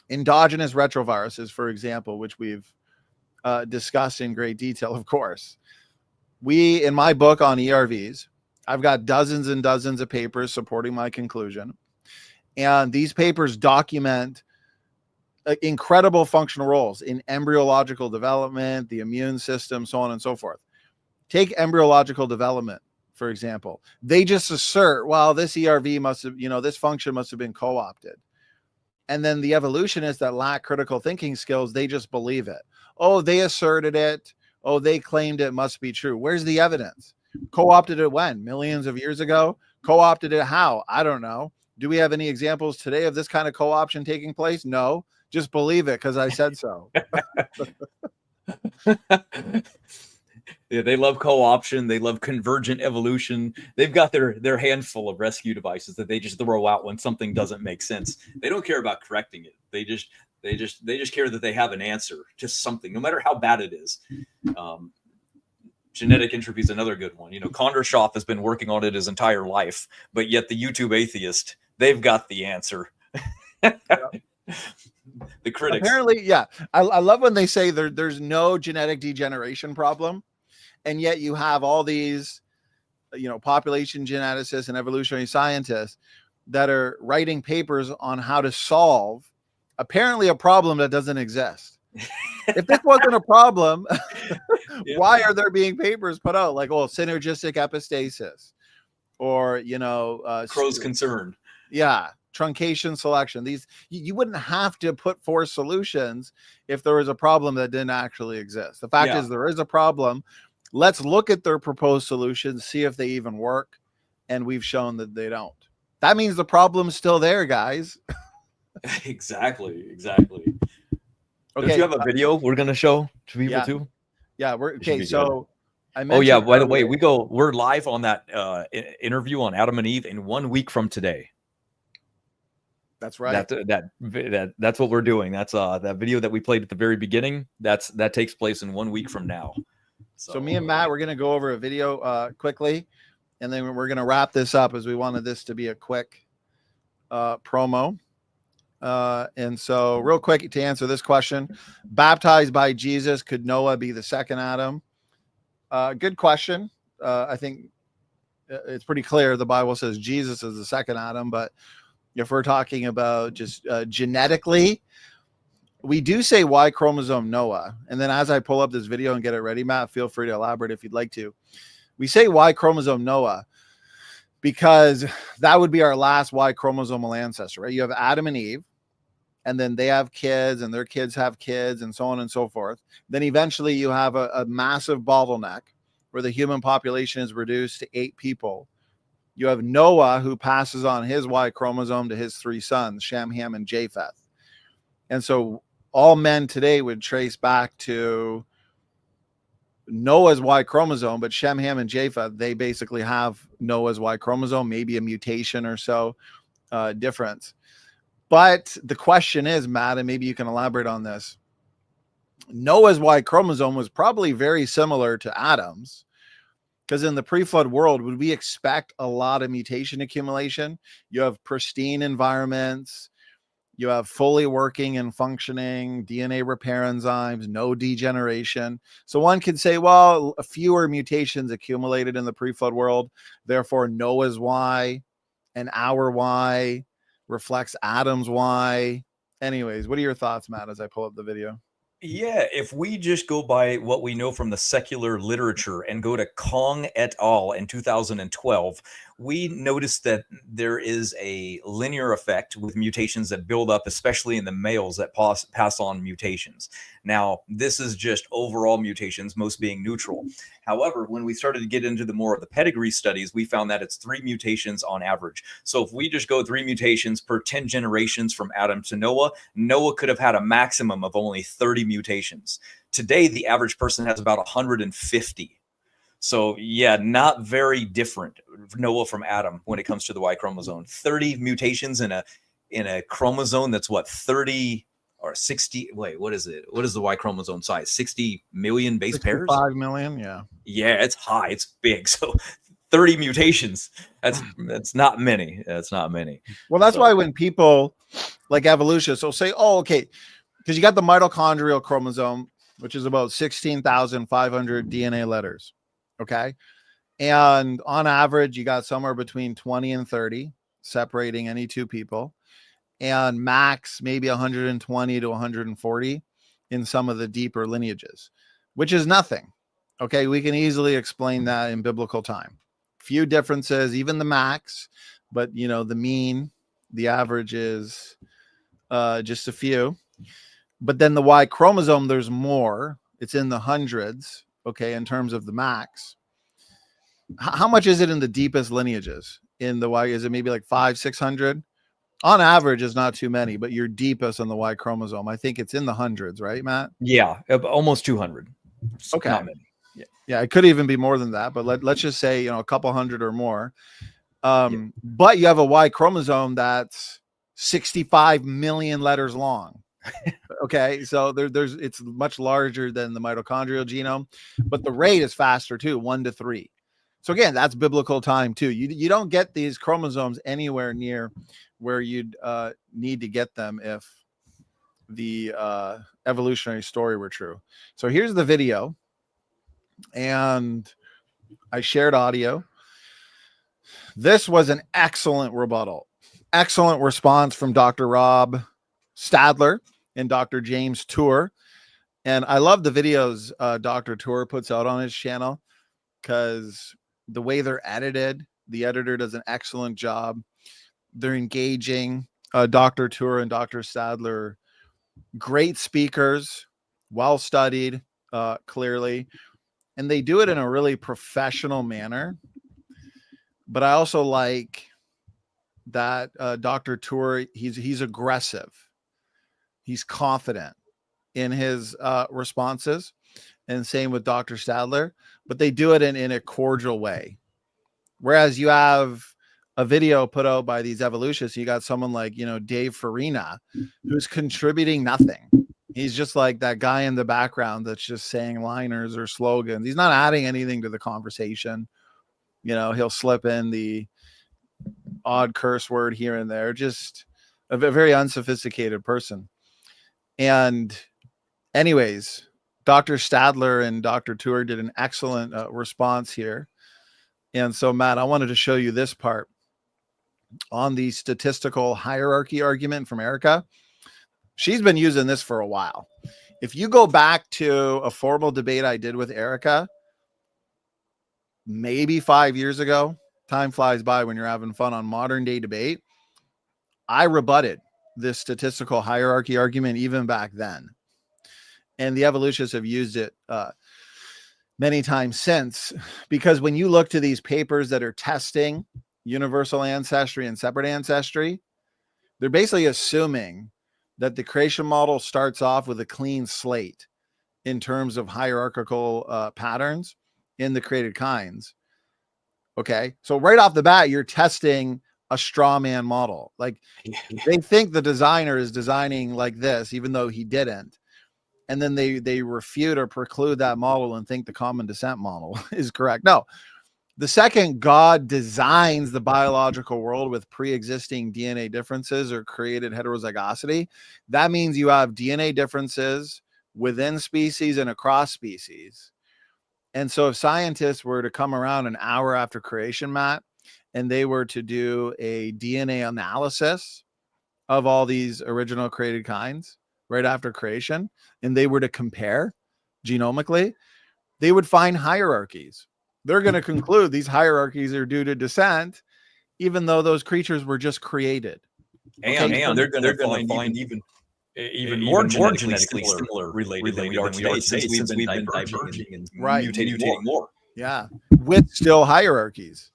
Endogenous retroviruses, for example, which we've discussed in great detail, of course. In my book on ERVs, I've got dozens and dozens of papers supporting my conclusion. And these papers document incredible functional roles in embryological development, the immune system, so on and so forth. Take embryological development, for example. They just assert, well, this ERV must have, this function must have been co-opted. And then the evolutionists that lack critical thinking skills, they just believe it. Oh, they asserted it. Oh, they claimed it must be true. Where's the evidence? Co-opted it when? Millions of years ago? Co-opted it how? I don't know. Do we have any examples today of this kind of co-option taking place? No. Just believe it because I said so. Yeah, they love co-option. They love convergent evolution. They've got their handful of rescue devices that they just throw out when something doesn't make sense. They don't care about correcting it. They just care that they have an answer to something, no matter how bad it is. Genetic entropy is another good one. Kondrashov has been working on it his entire life, but yet the YouTube atheist, they've got the answer. The critics. Apparently, yeah. I love when they say there's no genetic degeneration problem, and yet you have all these, population geneticists and evolutionary scientists that are writing papers on how to solve apparently a problem that doesn't exist. If this wasn't a problem, why are there being papers put out like, synergistic epistasis or, Crow's concern. Yeah. truncation selection. These, you wouldn't have to put forth solutions if there was a problem that didn't actually exist. The fact is there is a problem. Let's look at their proposed solutions, see if they even work. And we've shown that they don't. That means the problem's still there, guys. Exactly. Okay. Don't you have a video we're going to show to people too? Yeah, we're okay. So I mentioned. Oh yeah, by the way, we're live on that interview on Adam and Eve in 1 week from today. That's right. That's what we're doing. That's that video that we played at the very beginning. That takes place in 1 week from now. So me and Matt, we're going to go over a video quickly, and then we're going to wrap this up, as we wanted this to be a quick promo. And so real quick, to answer this question, baptized by Jesus, could Noah be the second Adam? Good question. I think it's pretty clear. The Bible says Jesus is the second Adam, but if we're talking about just genetically, we do say Y chromosome Noah. And then as I pull up this video and get it ready, Matt, feel free to elaborate if you'd like to. We say Y chromosome Noah because that would be our last Y chromosomal ancestor, right? You have Adam and Eve, and then they have kids, and their kids have kids, and so on and so forth. Then eventually you have a massive bottleneck where the human population is reduced to 8 people. You have Noah, who passes on his Y chromosome to his 3 sons, Shem, Ham, and Japheth. And so all men today would trace back to Noah's Y chromosome, but Shem, Ham, and Japheth, they basically have Noah's Y chromosome, maybe a mutation or so difference. But the question is, Matt, and maybe you can elaborate on this, Noah's Y chromosome was probably very similar to Adam's, because in the pre-flood world, would we expect a lot of mutation accumulation? You have pristine environments, you have fully working and functioning DNA repair enzymes, no degeneration. So one could say, well, fewer mutations accumulated in the pre-flood world, therefore Noah's Y and our Y reflects Adam's Y. Anyways, what are your thoughts, Matt, as I pull up the video? Yeah, if we just go by what we know from the secular literature and go to Kong et al. In 2012, we notice that there is a linear effect with mutations that build up, especially in the males that pass on mutations. Now, this is just overall mutations, most being neutral. However, when we started to get into the more of the pedigree studies, we found that it's 3 mutations on average. So if we just go 3 mutations per 10 generations from Adam to Noah, Noah could have had a maximum of only 30 mutations. Today, the average person has about 150. So yeah, not very different, Noah from Adam, when it comes to the Y chromosome. 30 mutations in a chromosome that's what, 30 or 60? Wait, what is it? What is the Y chromosome size? 60 million base pairs? 5 million, yeah. Yeah, it's high, it's big. So 30 mutations, that's not many. That's not many. Well, that's why when people like evolutionists will say, oh, okay, because you got the mitochondrial chromosome, which is about 16,500 DNA letters. Okay. And on average, you got somewhere between 20 and 30 separating any 2 people, and max maybe 120 to 140 in some of the deeper lineages, which is nothing. Okay. We can easily explain that in biblical time. Few differences, even the max, but you know, the mean, the average is just a few. But then the Y chromosome, there's more. It's in the hundreds, okay, in terms of the max. How much is it in the deepest lineages? In the Y, is it maybe like 500-600? On average, is not too many, but your deepest on the Y chromosome, I think it's in the hundreds, right, Matt? Yeah, almost 200. Okay. Not many. Yeah, it could even be more than that, but let's just say, you know, a couple hundred or more. But you have a Y chromosome that's 65 million letters long. Okay, so it's much larger than the mitochondrial genome, but the rate is faster too, 1 to 3. So again, that's biblical time too. You don't get these chromosomes anywhere near where you'd need to get them if the evolutionary story were true. So here's the video, and I shared audio. This was an excellent rebuttal, excellent response from Dr. Rob Stadler and Dr. James Tour. And I love the videos Dr. Tour puts out on his channel, because the way they're edited, the editor does an excellent job They're engaging. Dr. Tour and Dr. Stadler, great speakers, well studied, clearly, and they do it in a really professional manner. But I also like that Dr. Tour, he's aggressive, he's confident in his responses, and same with Dr. Stadler, but they do it in a cordial way. Whereas you have a video put out by these evolutionists, you got someone like, Dave Farina, who's contributing nothing. He's just like that guy in the background that's just saying liners or slogans. He's not adding anything to the conversation. He'll slip in the odd curse word here and there, just a very unsophisticated person. And anyways, Dr. Stadler and Dr. Tour did an excellent response here. And so, Matt, I wanted to show you this part on the statistical hierarchy argument from Erica. She's been using this for a while. If you go back to a formal debate I did with Erica, maybe 5 years ago, time flies by when you're having fun on modern day debate, I rebutted this statistical hierarchy argument even back then. And the evolutionists have used it many times since, because when you look to these papers that are testing universal ancestry and separate ancestry, they're basically assuming that the creation model starts off with a clean slate in terms of hierarchical patterns in the created kinds. Okay. So right off the bat, you're testing a straw man model. Like they think the designer is designing like this, even though he didn't. And then they refute or preclude that model and think the common descent model is correct. No, the second God designs the biological world with pre-existing DNA differences or created heterozygosity, that means you have DNA differences within species and across species. And so if scientists were to come around an hour after creation, Matt, and they were to do a DNA analysis of all these original created kinds right after creation, and they were to compare genomically, they would find hierarchies. They're going to conclude these hierarchies are due to descent, even though those creatures were just created. And they're going to find even more genetically similar related than we are today, since we've been diverging and mutating more. Yeah, with still hierarchies.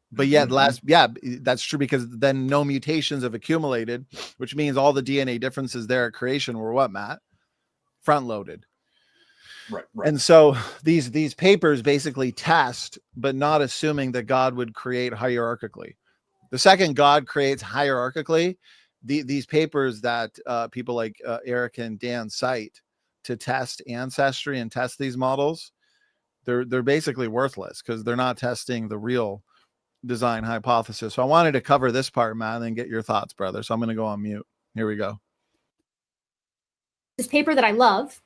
But yet that's true, because then no mutations have accumulated, which means all the DNA differences there at creation were what, Matt? Front loaded. Right. And so these papers basically test, but not assuming that God would create hierarchically. The second God creates hierarchically, these papers that people like Eric and Dan cite to test ancestry and test these models, they're basically worthless, because they're not testing the real design hypothesis. So I wanted to cover this part, Matt, and then get your thoughts, brother. So I'm going to go on mute. Here we go. This paper that I love,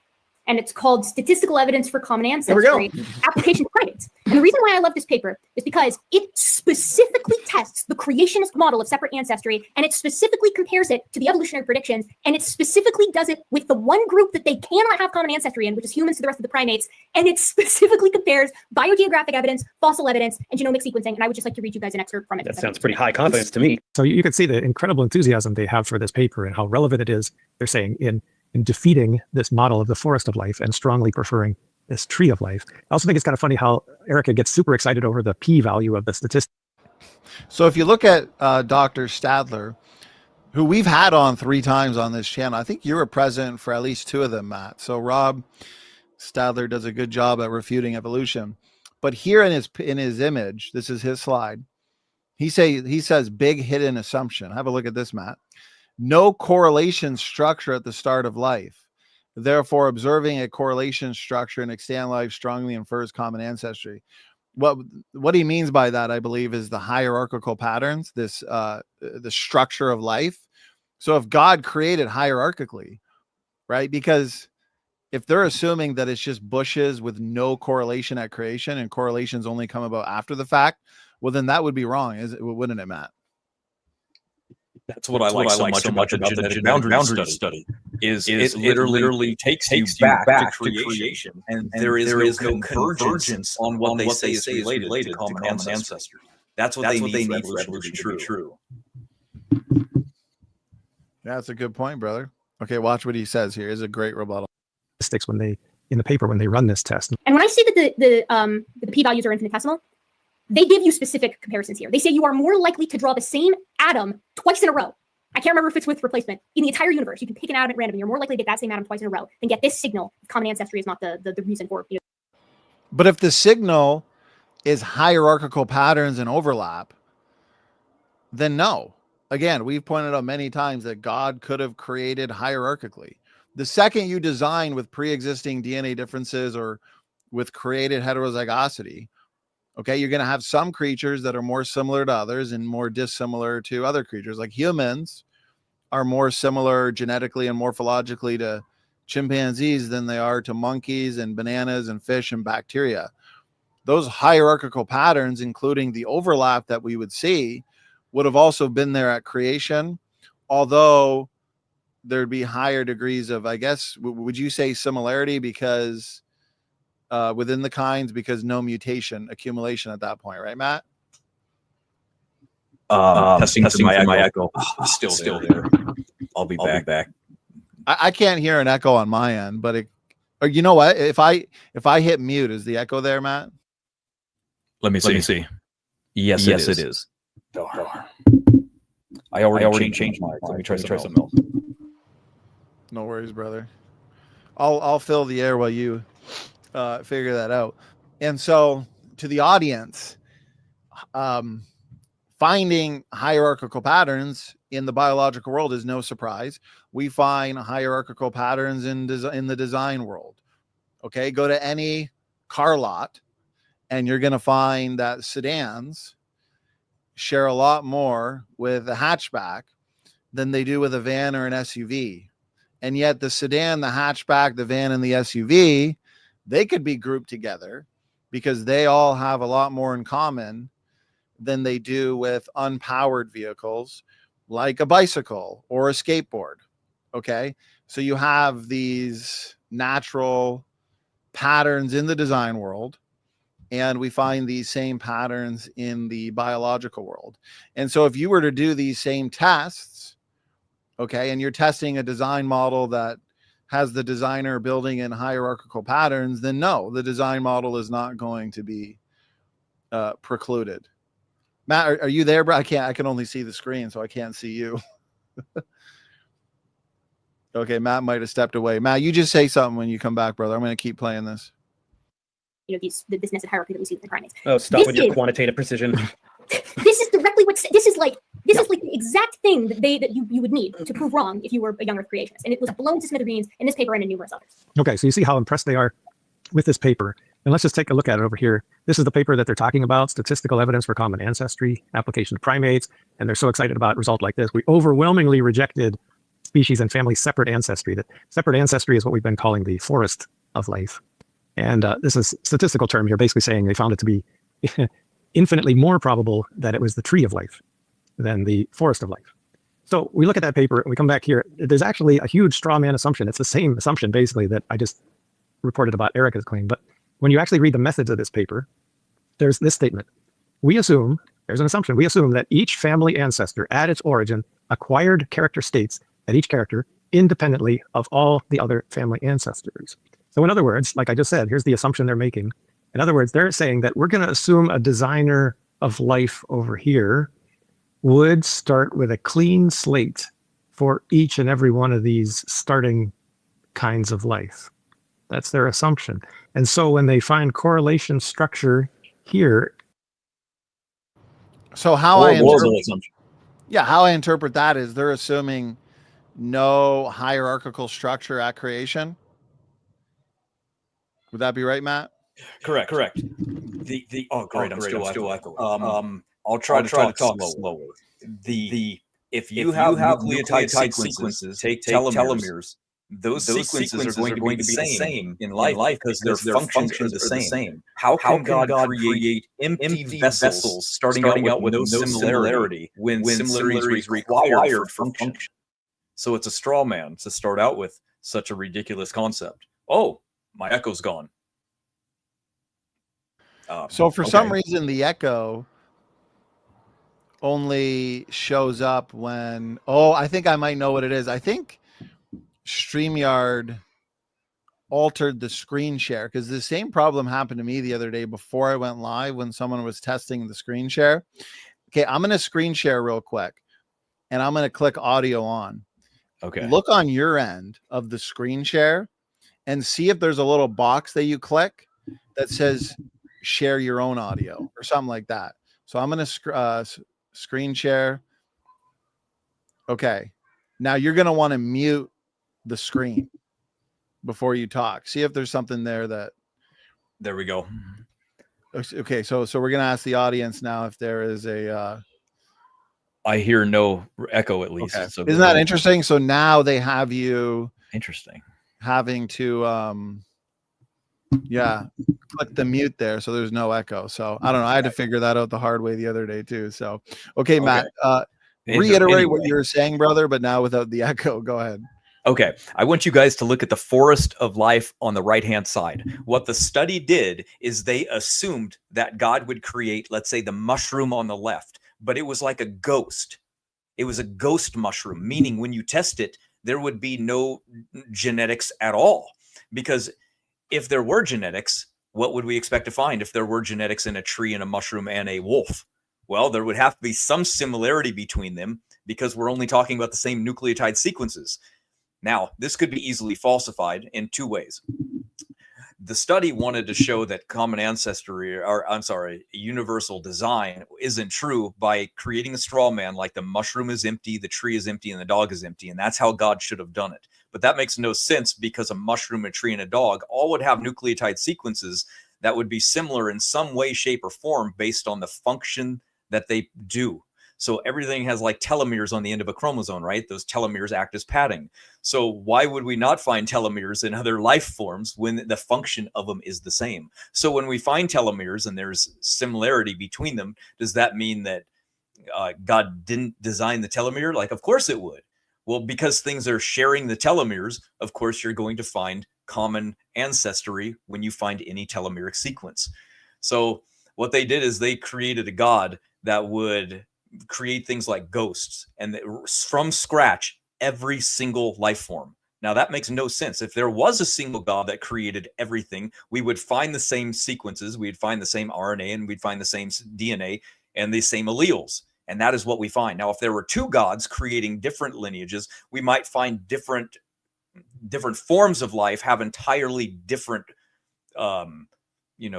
and it's called Statistical Evidence for Common Ancestry, Application to Primates. And the reason why I love this paper is because it specifically tests the creationist model of separate ancestry, and it specifically compares it to the evolutionary predictions, and it specifically does it with the one group that they cannot have common ancestry in, which is humans to the rest of the primates, and it specifically compares biogeographic evidence, fossil evidence, and genomic sequencing, and I would just like to read you guys an excerpt from it. That sounds pretty high confidence to me. So you can see the incredible enthusiasm they have for this paper and how relevant it is, they're saying, in defeating this model of the forest of life and strongly preferring this tree of life. I also think it's kind of funny how Erica gets super excited over the p-value of the statistic. So if you look at Dr. Stadler, who we've had on 3 times on this channel, I think you were present for at least 2 of them, Matt. So Rob Stadler does a good job at refuting evolution. But here in his image, this is his slide, he says big hidden assumption. Have a look at this, Matt. No correlation structure at the start of life. Therefore, observing a correlation structure in extant life strongly infers common ancestry. What he means by that, I believe, is the hierarchical patterns, the structure of life. So if God created hierarchically, right? Because if they're assuming that it's just bushes with no correlation at creation and correlations only come about after the fact, well, then that would be wrong, wouldn't it, Matt? That's what I like so much about the genetic boundary study. Is it literally takes you back to creation, and there is no convergence on what they say is related to common ancestry. That's what they need for evolution to be true. That's a good point, brother. Okay, watch what he says here. Is a great rebuttal. When they in the paper when they run this test. And when I say that the p-values are infinitesimal, they give you specific comparisons here. They say you are more likely to draw the same atom twice in a row. I can't remember if it's with replacement. In the entire universe, you can pick an atom at random. You're more likely to get that same atom twice in a row than get this signal. Common ancestry is not the reason for, you know. But if the signal is hierarchical patterns and overlap, then no. Again, we've pointed out many times that God could have created hierarchically. The second you design with pre-existing DNA differences or with created heterozygosity, okay, you're going to have some creatures that are more similar to others and more dissimilar to other creatures. Like humans are more similar genetically and morphologically to chimpanzees than they are to monkeys and bananas and fish and bacteria. Those hierarchical patterns, including the overlap that we would see, would have also been there at creation, although there'd be higher degrees of, I guess, would you say similarity because within the kinds, because no mutation accumulation at that point, right, Matt? Testing for my echo. Still there. I'll be back. I can't hear an echo on my end, but or you know what? If I hit mute, is the echo there, Matt? Let me see. Yes, it is. I already changed mine. Let me try something else. No worries, brother. I'll fill the air while you figure that out. And so to the audience, finding hierarchical patterns in the biological world is no surprise. We find hierarchical patterns in the design world. Okay, go to any car lot and you're going to find that sedans share a lot more with a hatchback than they do with a van or an SUV. And yet the sedan, the hatchback, the van, and the SUV, they could be grouped together because they all have a lot more in common than they do with unpowered vehicles like a bicycle or a skateboard. Okay. So you have these natural patterns in the design world, and we find these same patterns in the biological world. And so if you were to do these same tests, okay, and you're testing a design model that has the designer building in hierarchical patterns, then no, the design model is not going to be precluded. Matt, are you there, bro? I can only see the screen, so I can't see you. Okay, Matt might have stepped away. Matt, you just say something when you come back, brother. I'm going to keep playing this. You know, this nested hierarchy that we see with the primates. Oh, stop with your quantitative precision. This is directly what this is like. This is like the exact thing that you would need to prove wrong if you were a young Earth creationist, and it was blown to smithereens in this paper and in numerous others. Okay, so you see how impressed they are with this paper, and let's just take a look at it over here. This is the paper that they're talking about: statistical evidence for common ancestry, application to primates, and they're so excited about a result like this. We overwhelmingly rejected species and family separate ancestry. That separate ancestry is what we've been calling the forest of life, and this is a statistical term here, basically saying they found it to be infinitely more probable that it was the tree of life than the forest of life. So we look at that paper and we come back here. There's actually a huge straw man assumption. It's the same assumption basically that I just reported about Erica's claim. But when you actually read the methods of this paper, there's this statement. We assume, there's an assumption, we assume that each family ancestor at its origin acquired character states at each character independently of all the other family ancestors. So in other words, like I just said, here's the assumption they're making. In other words, they're saying that we're going to assume a designer of life over here would start with a clean slate for each and every one of these starting kinds of life. That's their assumption. And so when they find correlation structure here. So how I interpret that is they're assuming no hierarchical structure at creation. Would that be right, Matt? Correct. Oh, great! I'm still echoing. I'll try to talk slower. If you have nucleotide sequences, take telomeres. Those sequences are going to be the same in life because their functions are the same. How can God create empty vessels starting out with no similarity when similarity is required for function? So it's a straw man to start out with such a ridiculous concept. Oh, my echo's gone. So for some reason, the echo only shows up when, I think I might know what it is. I think StreamYard altered the screen share, because the same problem happened to me the other day before I went live when someone was testing the screen share. Okay, I'm going to screen share real quick, and I'm going to click audio on. Okay. Look on your end of the screen share and see if there's a little box that you click that says share your own audio or something like that. So I'm going to screen share. Okay. Now you're going to want to mute the screen before you talk. See if there's something there that. There we go. Okay. So we're going to ask the audience now if there is a. I hear no echo at least. Okay. So isn't that interesting? So now they have you. Interesting. Having to click the mute there so there's no echo. So I don't know, I had to figure that out the hard way the other day too. So okay, Matt, reiterate what you were saying, brother, but now without the echo. Go ahead. Okay, I want you guys to look at the forest of life on the right hand side. What the study did is they assumed that God would create, let's say, the mushroom on the left, but it was like a ghost. It was a ghost mushroom, meaning when you test it, there would be no genetics at all. Because if there were genetics, what would we expect to find if there were genetics in a tree and a mushroom and a wolf? Well, there would have to be some similarity between them because we're only talking about the same nucleotide sequences. Now, this could be easily falsified in two ways. The study wanted to show that common ancestry, universal design isn't true by creating a straw man like the mushroom is empty, the tree is empty, and the dog is empty. And that's how God should have done it. But that makes no sense because a mushroom, a tree, and a dog all would have nucleotide sequences that would be similar in some way, shape, or form based on the function that they do. So everything has like telomeres on the end of a chromosome, right? Those telomeres act as padding. So why would we not find telomeres in other life forms when the function of them is the same? So when we find telomeres and there's similarity between them, does that mean that God didn't design the telomere? Like, of course it would. Well, because things are sharing the telomeres, of course, you're going to find common ancestry when you find any telomeric sequence. So what they did is they created a God that would create things like ghosts and from scratch every single life form. Now that makes no sense. If there was a single God that created everything, we would find the same sequences, we'd find the same RNA, and we'd find the same DNA and the same alleles. And that is what we find. Now, if there were two gods creating different lineages, we might find different forms of life have entirely different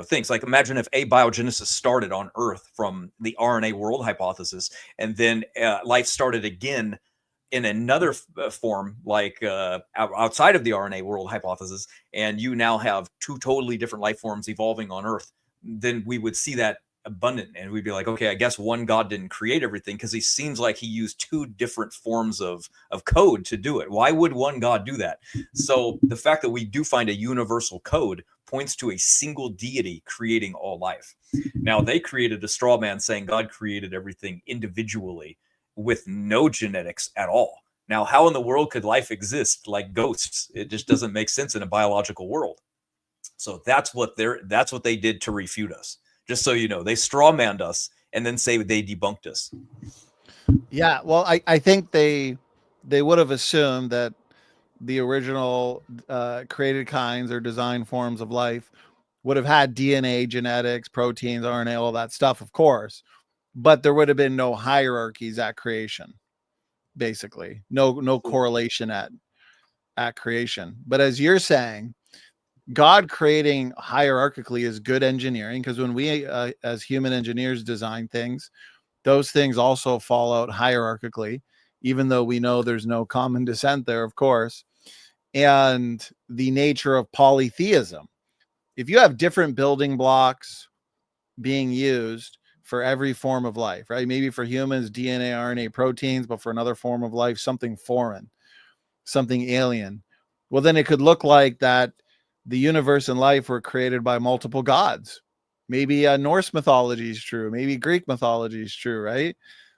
things. Like imagine if abiogenesis started on Earth from the RNA world hypothesis, and then life started again in another form, like outside of the RNA world hypothesis, and you now have two totally different life forms evolving on Earth, then we would see that abundant, and we'd be like, okay, I guess one God didn't create everything because he seems like he used two different forms of code to do it. Why would one God do that? So the fact that we do find a universal code points to a single deity creating all life. Now, they created a straw man saying God created everything individually with no genetics at all. Now, how in the world could life exist like ghosts? It just doesn't make sense in a biological world. So that's what they did to refute us. Just so you know, they strawmanned us and then say they debunked us. Yeah, well, I think they would have assumed that the original created kinds or design forms of life would have had DNA, genetics, proteins, RNA, all that stuff, of course, but there would have been no hierarchies at creation, basically. No correlation at creation. But as you're saying, God creating hierarchically is good engineering, because when we as human engineers design things, those things also fall out hierarchically, even though we know there's no common descent there, of course. And the nature of polytheism, if you have different building blocks being used for every form of life, right? Maybe for humans, DNA, RNA, proteins, but for another form of life, something foreign, something alien. Well, then it could look like that the universe and life were created by multiple gods. Maybe Norse mythology is true. Maybe Greek mythology is true, right?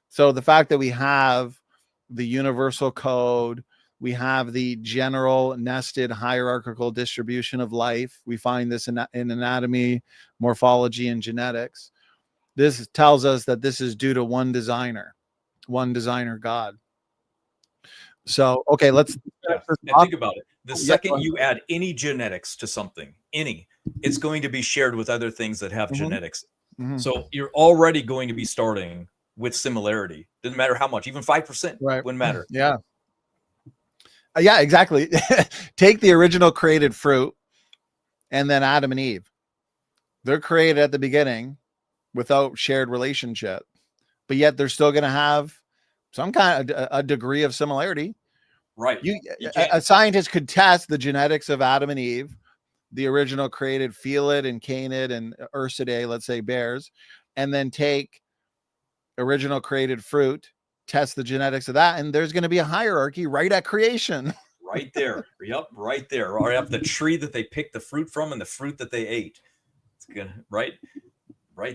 So the fact that we have the universal code, we have the general nested hierarchical distribution of life. We find this in anatomy, morphology, and genetics. This tells us that this is due to one designer God. So, okay, let's And think about it. The second you add any genetics to something, it's going to be shared with other things that have genetics. So you're already going to be starting with similarity. Doesn't matter how much, even 5% wouldn't matter. Yeah. Yeah, exactly. Take the original created fruit and then Adam and Eve. They're created at the beginning without shared relationship, but yet they're still going to have some kind of a degree of similarity. Right. A scientist could test the genetics of Adam and Eve, the original created Felid and Canid and Ursidae, let's say bears, and then take original created fruit, test the genetics of that, and there's going to be a hierarchy right at creation. Right there. Yep, right there. Right up the tree that they picked the fruit from and the fruit that they ate. It's good. Right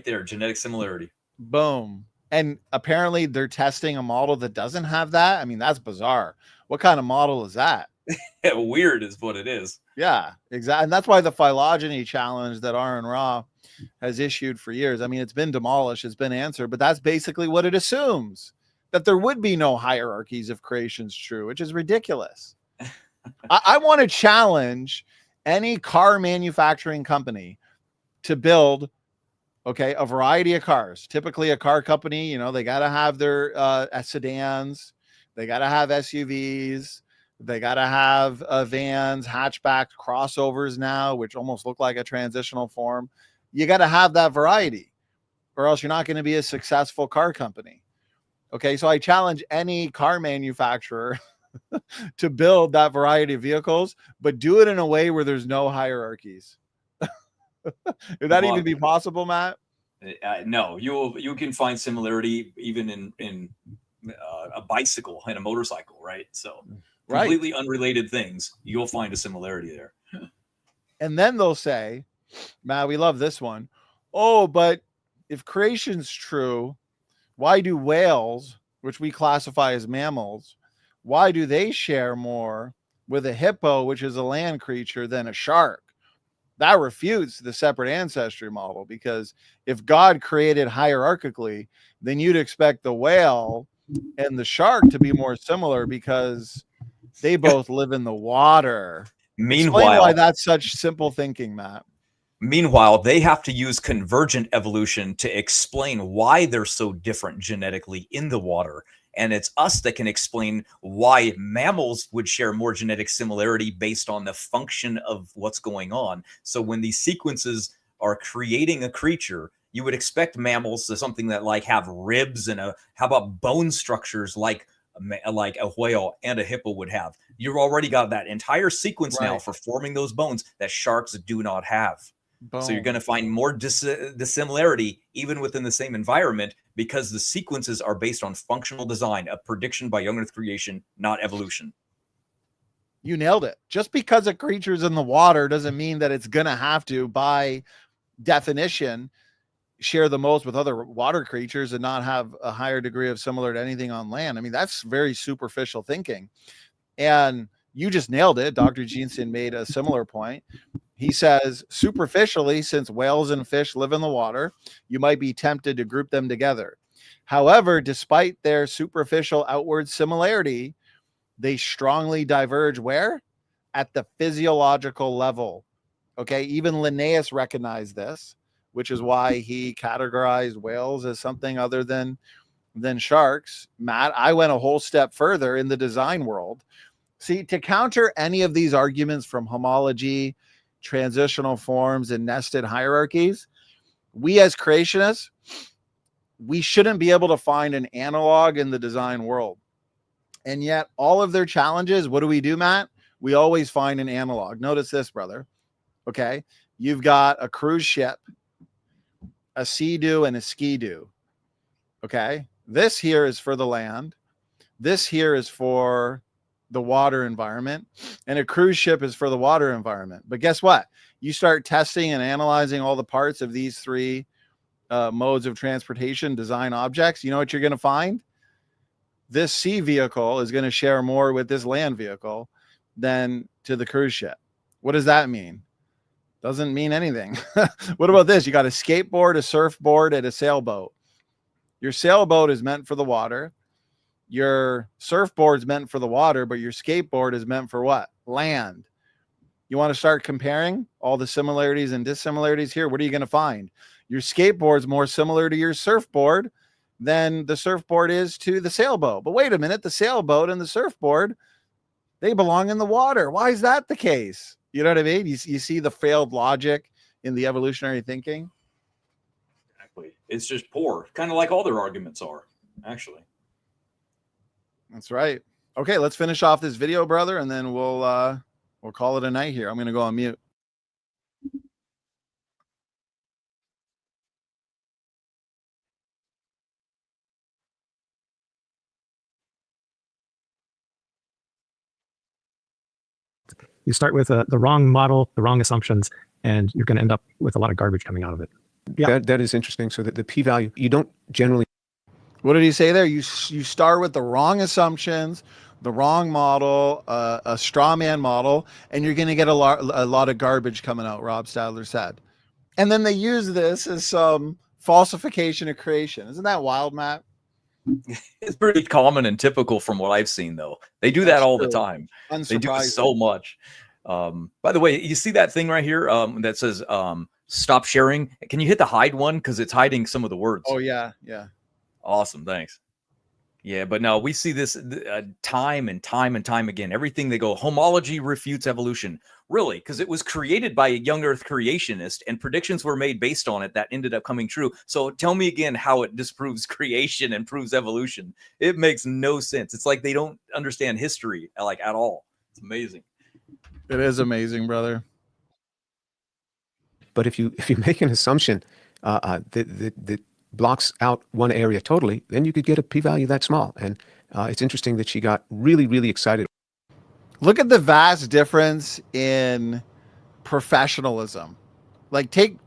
there, genetic similarity. Boom. And apparently they're testing a model that doesn't have that. I mean, that's bizarre. What kind of model is that? Yeah, weird is what it is. Yeah, exactly. And that's why the phylogeny challenge that Aaron Ra has issued for years, I mean, it's been demolished, it's been answered, but that's basically what it assumes, that there would be no hierarchies if creation's true, which is ridiculous. I want to challenge any car manufacturing company to build a variety of cars. Typically a car company, they got to have their sedans, they got to have SUVs, they got to have vans, hatchback, crossovers now, which almost look like a transitional form. You got to have that variety or else you're not going to be a successful car company. Okay, so I challenge any car manufacturer to build that variety of vehicles, but do it in a way where there's no hierarchies. Would that even be possible, Matt? No, you can find similarity even in a bicycle and a motorcycle, right? So completely unrelated things, you'll find a similarity there. And then they'll say, Matt, we love this one. Oh, but if creation's true, why do whales, which we classify as mammals, why do they share more with a hippo, which is a land creature, than a shark? That refutes the separate ancestry model, because if God created hierarchically, then you'd expect the whale and the shark to be more similar because they both live in the water. Meanwhile, explain why that's such simple thinking, Matt. Meanwhile, they have to use convergent evolution to explain why they're so different genetically in the water. And it's us that can explain why mammals would share more genetic similarity based on the function of what's going on. So when these sequences are creating a creature, you would expect mammals to something that like have ribs and how about bone structures like a whale and a hippo would have. You've already got that entire sequence now for forming those bones that sharks do not have. Boom. So you're going to find more dissimilarity even within the same environment, because the sequences are based on functional design, a prediction by young earth creation, not evolution. You nailed it. Just because a creature's in the water doesn't mean that it's going to have to, by definition, share the most with other water creatures and not have a higher degree of similar to anything on land. I mean, that's very superficial thinking. And you just nailed it. Dr. Jeanson made a similar point. He says, superficially, since whales and fish live in the water, you might be tempted to group them together. However, despite their superficial outward similarity, they strongly diverge where? At the physiological level. Okay, even Linnaeus recognized this, which is why he categorized whales as something other than sharks. Matt, I went a whole step further in the design world. See, to counter any of these arguments from homology, transitional forms, and nested hierarchies, we as creationists, we shouldn't be able to find an analog in the design world. And yet all of their challenges, what do, Matt? We always find an analog. Notice this, brother. Okay, you've got a cruise ship, a sea-doo, and a ski-doo. Okay, this here is for the land. This here is for the water environment, and a cruise ship is for the water environment. But guess what? You start testing and analyzing all the parts of these three modes of transportation, design objects. You know what you're going to find? This sea vehicle is going to share more with this land vehicle than to the cruise ship. What does that mean? Doesn't mean anything. What about this? You got a skateboard, a surfboard, and a sailboat. Your sailboat is meant for the water. Your surfboard is meant for the water, but your skateboard is meant for what? Land. You want to start comparing all the similarities and dissimilarities here? What are you going to find? Your skateboard is more similar to your surfboard than the surfboard is to the sailboat. But wait a minute, the sailboat and the surfboard, they belong in the water. Why is that the case? You know what I mean? You see the failed logic in the evolutionary thinking? Exactly. It's just poor, kind of like all their arguments are, actually. That's right. Okay, let's finish off this video, brother, and then we'll call it a night here. I'm going to go on mute. You start with the wrong model, the wrong assumptions, and you're going to end up with a lot of garbage coming out of it. Yeah, that is interesting. So that the p-value, you don't generally. What did he say there? You start with the wrong assumptions, the wrong model, a straw man model, and you're going to get a lot of garbage coming out, Rob Stadler said. And then they use this as some falsification of creation. Isn't that wild, Matt? It's pretty common and typical from what I've seen, though. They do that all the time. They do it so much. By the way, you see that thing right here that says stop sharing? Can you hit the hide one? Because it's hiding some of the words. Oh, yeah. Yeah. Awesome. Thanks. Yeah, but no, we see this time and time and time again. Everything they go, homology refutes evolution. Really? Because it was created by a young earth creationist and predictions were made based on it that ended up coming true. So tell me again how it disproves creation and proves evolution. It makes no sense. It's like they don't understand history like at all. It's amazing. It is amazing, brother. But if you make an assumption that blocks out one area totally, then you could get a p-value that small. And it's interesting that she got really, really excited. Look at the vast difference in professionalism. Like take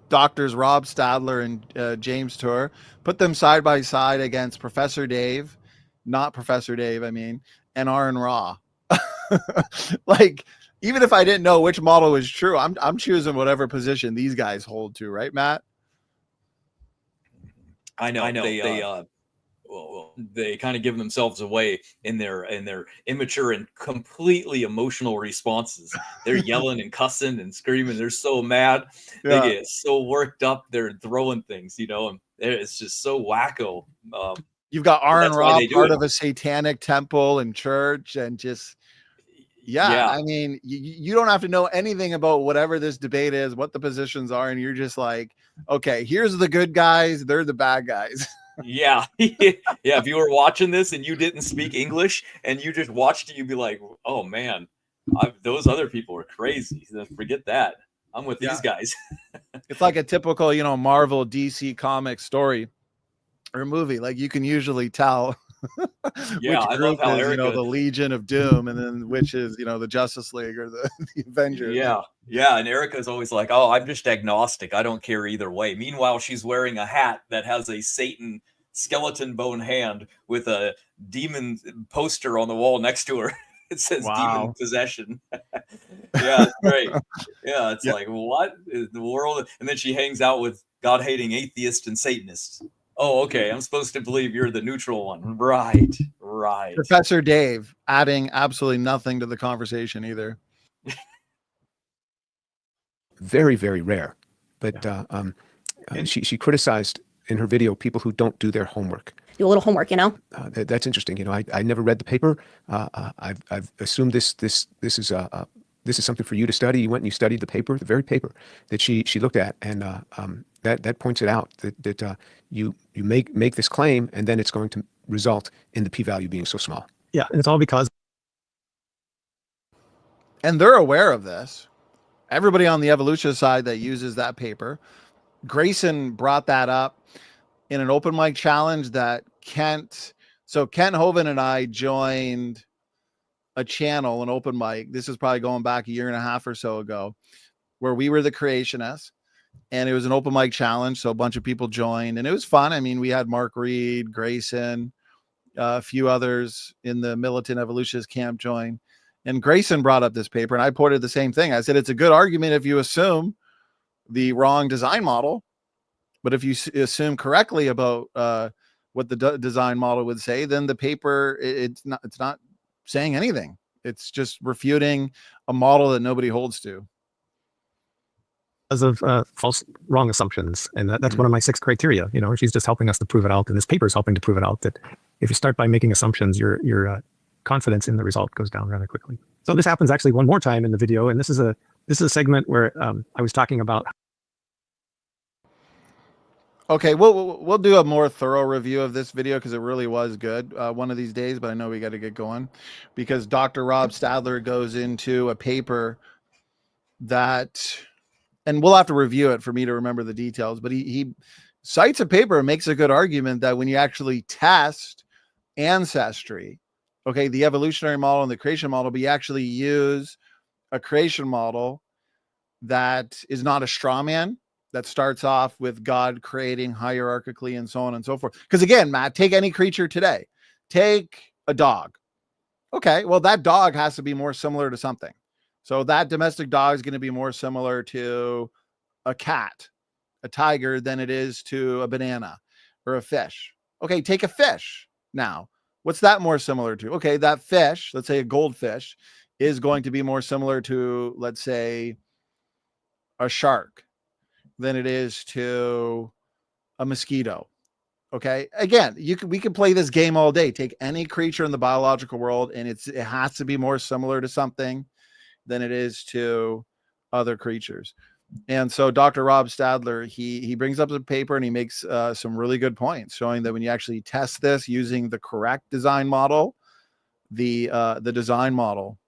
doctors Rob Stadler and James Tour, put them side by side against Professor Dave, not Professor Dave, I mean, and Aaron Ra. Like, even if I didn't know which model was true, I'm choosing whatever position these guys hold to, right, Matt? I know. They kind of give themselves away in their immature and completely emotional responses. They're yelling and cussing and screaming. They're so mad. Yeah. They get so worked up. They're throwing things, and it's just so wacko. You've got Aaron Ra, part of a satanic temple and church, and just yeah. I mean, you don't have to know anything about whatever this debate is, what the positions are, and you're just like, okay, here's the good guys, they're the bad guys. Yeah. If you were watching this and you didn't speak English and you just watched it, you'd be like, oh man, those other people are crazy. Forget that. I'm with these guys. It's like a typical, Marvel DC comic story or movie. Like you can usually tell yeah, which group is, Erica, the Legion of Doom, and then which is, the Justice League or the Avengers. Yeah. And Erica's always like, oh, I'm just agnostic. I don't care either way. Meanwhile, she's wearing a hat that has a Satan skeleton bone hand with a demon poster on the wall next to her. It says demon possession. Yeah, it's great. Yeah, it's like, what is the world? And then she hangs out with God-hating atheists and Satanists. Oh, okay. I'm supposed to believe you're the neutral one. Right. Professor Dave adding absolutely nothing to the conversation either. Very, very rare. But she criticized in her video people who don't do their homework. Do a little homework, That's interesting. I never read the paper. I've assumed this is something for you to study. You went and you studied the paper, the very paper that she looked at, and that points it out that you make this claim, and then it's going to result in the p-value being so small. Yeah, and it's all because. And they're aware of this. Everybody on the evolution side that uses that paper. Grayson brought that up in an open mic challenge that Kent Hovind and I joined a channel, an open mic. This is probably going back a year and a half or so ago, where we were the creationists, and it was an open mic challenge. So a bunch of people joined, and it was fun. I mean, we had Mark Reed, Grayson, a few others in the militant evolutionist camp join, And Grayson brought up this paper, and I pointed the same thing. I said, it's a good argument if you assume the wrong design model, but if you assume correctly about what the design model would say, then the paper, it's not saying anything. It's just refuting a model that nobody holds to. Because of wrong assumptions. And that's one of my 6 criteria. You know, she's just helping us to prove it out. And this paper is helping to prove it out, that if you start by making assumptions, your confidence in the result goes down rather quickly. So this happens actually one more time in the video. And this is a segment where I was talking about. Okay, we'll do a more thorough review of this video because it really was good one of these days, but I know we got to get going because Dr. Rob Stadler goes into a paper that, and we'll have to review it for me to remember the details, but he cites a paper and makes a good argument that when you actually test ancestry, okay, the evolutionary model and the creation model, but you actually use a creation model that is not a straw man, that starts off with God creating hierarchically and so on and so forth. Because again, Matt, take any creature today. Take a dog. Okay, well, that dog has to be more similar to something. So that domestic dog is going to be more similar to a cat, a tiger, than it is to a banana or a fish. Okay, take a fish now. What's that more similar to? Okay, that fish, let's say a goldfish, is going to be more similar to, let's say, a shark than it is to a mosquito. Okay. Again, we can play this game all day. Take any creature in the biological world, and it has to be more similar to something than it is to other creatures. And so Dr. Rob Stadler, he brings up the paper and he makes some really good points showing that when you actually test this using the correct design model, the design model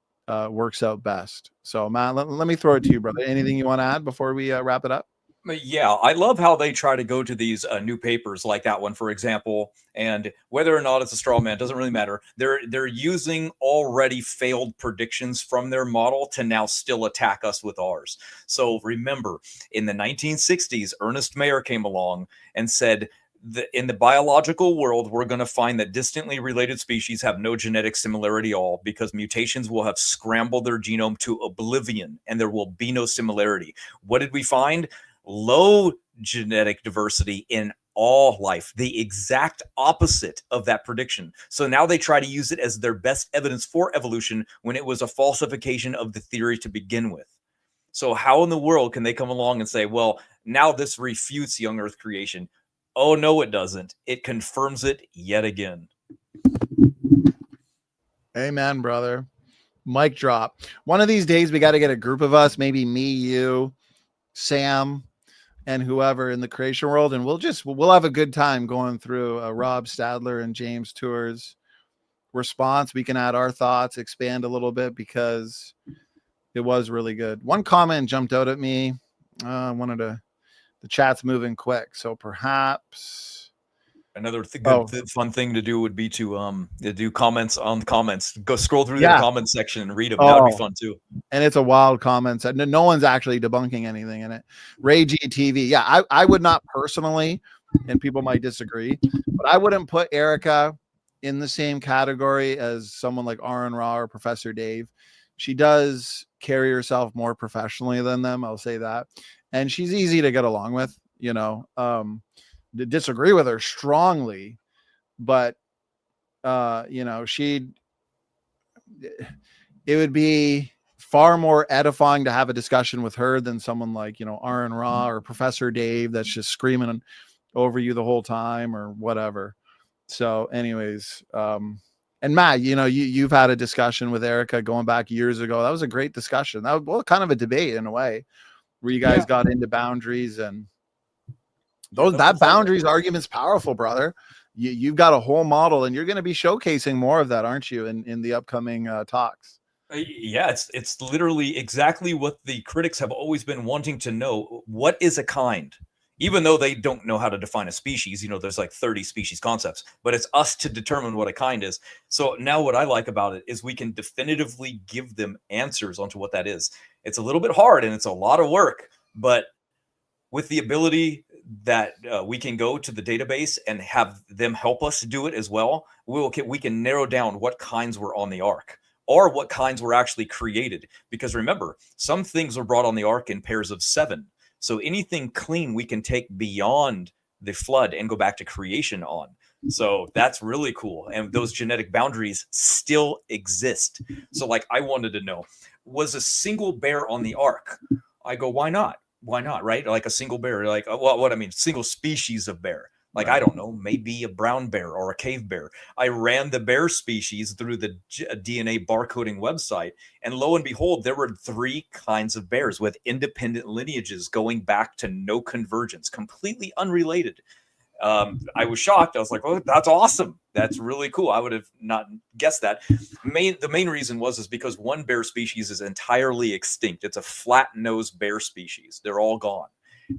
works out best. So Matt, let me throw it to you, brother. Anything you want to add before we wrap it up? Yeah, I love how they try to go to these new papers like that one, for example, and whether or not it's a straw man doesn't really matter. They're using already failed predictions from their model to now still attack us with ours. So remember, in the 1960s, Ernest Mayr came along and said, in the biological world, we're going to find that distantly related species have no genetic similarity at all because mutations will have scrambled their genome to oblivion and there will be no similarity. What did we find? Low genetic diversity in all life, the exact opposite of that prediction. So now they try to use it as their best evidence for evolution when it was a falsification of the theory to begin with. So how in the world can they come along and say, well, now this refutes young Earth creation? Oh, no, it doesn't. It confirms it yet again. Amen, brother. Mic drop. One of these days, we got to get a group of us, maybe me, you, Sam, and whoever in the creation world, and we'll have a good time going through Rob Stadler and James Tour's response. We can add our thoughts, expand a little bit because it was really good. One comment jumped out at me. The chat's moving quick, so perhaps another fun thing to do would be to do comments on comments. Go scroll through the comment section and read them. That would be fun too. And it's a wild comment. No one's actually debunking anything in it. Ray GTV. Yeah, I would not personally, and people might disagree, but I wouldn't put Erica in the same category as someone like Aaron Ra or Professor Dave. She does carry herself more professionally than them. I'll say that. And she's easy to get along with, to disagree with her strongly, but it would be far more edifying to have a discussion with her than someone like Aaron Ra or Professor Dave that's just screaming over you the whole time or whatever. So anyways, and Matt, you've had a discussion with Erica going back years ago. That was a great discussion. That was kind of a debate in a way where you guys got into boundaries, and that boundaries argument's powerful, brother. You've got a whole model, and you're going to be showcasing more of that, aren't you, in the upcoming talks? Yeah, it's literally exactly what the critics have always been wanting to know. What is a kind? Even though they don't know how to define a species, there's like 30 species concepts, but it's us to determine what a kind is. So now what I like about it is we can definitively give them answers onto what that is. It's a little bit hard and it's a lot of work, but with the ability that we can go to the database and have them help us do it as well, we can narrow down what kinds were on the ark. or what kinds were actually created. Because remember, some things were brought on the ark in pairs of 7. So anything clean we can take beyond the flood and go back to creation on. So that's really cool. And those genetic boundaries still exist. So like I wanted to know, was a single bear on the ark? I go, why not? Why not? Right? Like a single bear, like, well, what I mean, single species of bear. Like, I don't know, maybe a brown bear or a cave bear. I ran the bear species through the DNA barcoding website, and lo and behold, there were 3 kinds of bears with independent lineages going back to no convergence, completely unrelated. I was shocked. I was like, oh, that's awesome. That's really cool. I would have not guessed that. The main reason is because one bear species is entirely extinct. It's a flat-nosed bear species. They're all gone.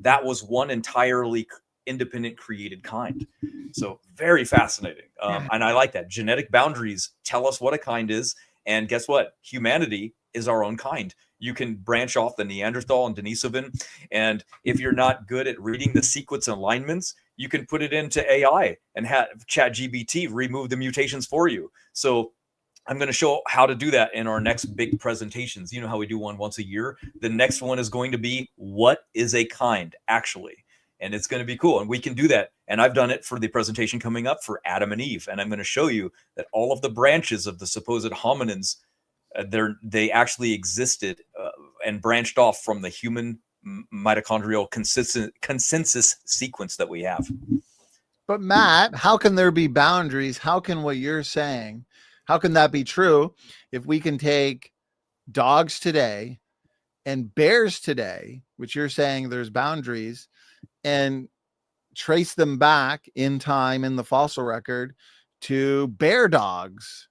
That was one entirely independent created kind. So very fascinating. And I like that. Genetic boundaries tell us what a kind is. And guess what? Humanity is our own kind. You can branch off the Neanderthal and Denisovan. And if you're not good at reading the sequence alignments, you can put it into AI and have ChatGPT remove the mutations for you. So I'm going to show how to do that in our next big presentations. You know how we do one once a year. The next one is going to be, what is a kind actually? And it's going to be cool. And we can do that. And I've done it for the presentation coming up for Adam and Eve. And I'm going to show you that all of the branches of the supposed hominins, they actually existed and branched off from the human mitochondrial consensus sequence that we have. But Matt, how can there be boundaries? How can what you're saying, how can that be true if we can take dogs today and bears today, which you're saying there's boundaries, and trace them back in time in the fossil record to bear dogs?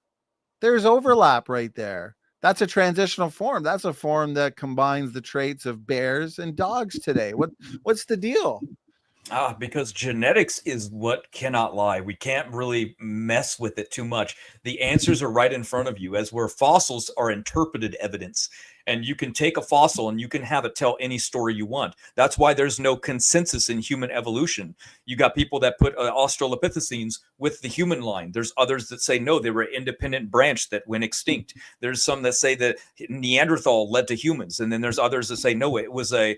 There's overlap right there. That's a transitional form. That's a form that combines the traits of bears and dogs today. What's the deal? Because genetics is what cannot lie. We can't really mess with it too much. The answers are right in front of you, as where fossils are interpreted evidence. And you can take a fossil and you can have it tell any story you want. That's why there's no consensus in human evolution. You got people that put Australopithecines with the human line. There's others that say, no, they were an independent branch that went extinct. There's some that say that Neanderthal led to humans. And then there's others that say, no, it was a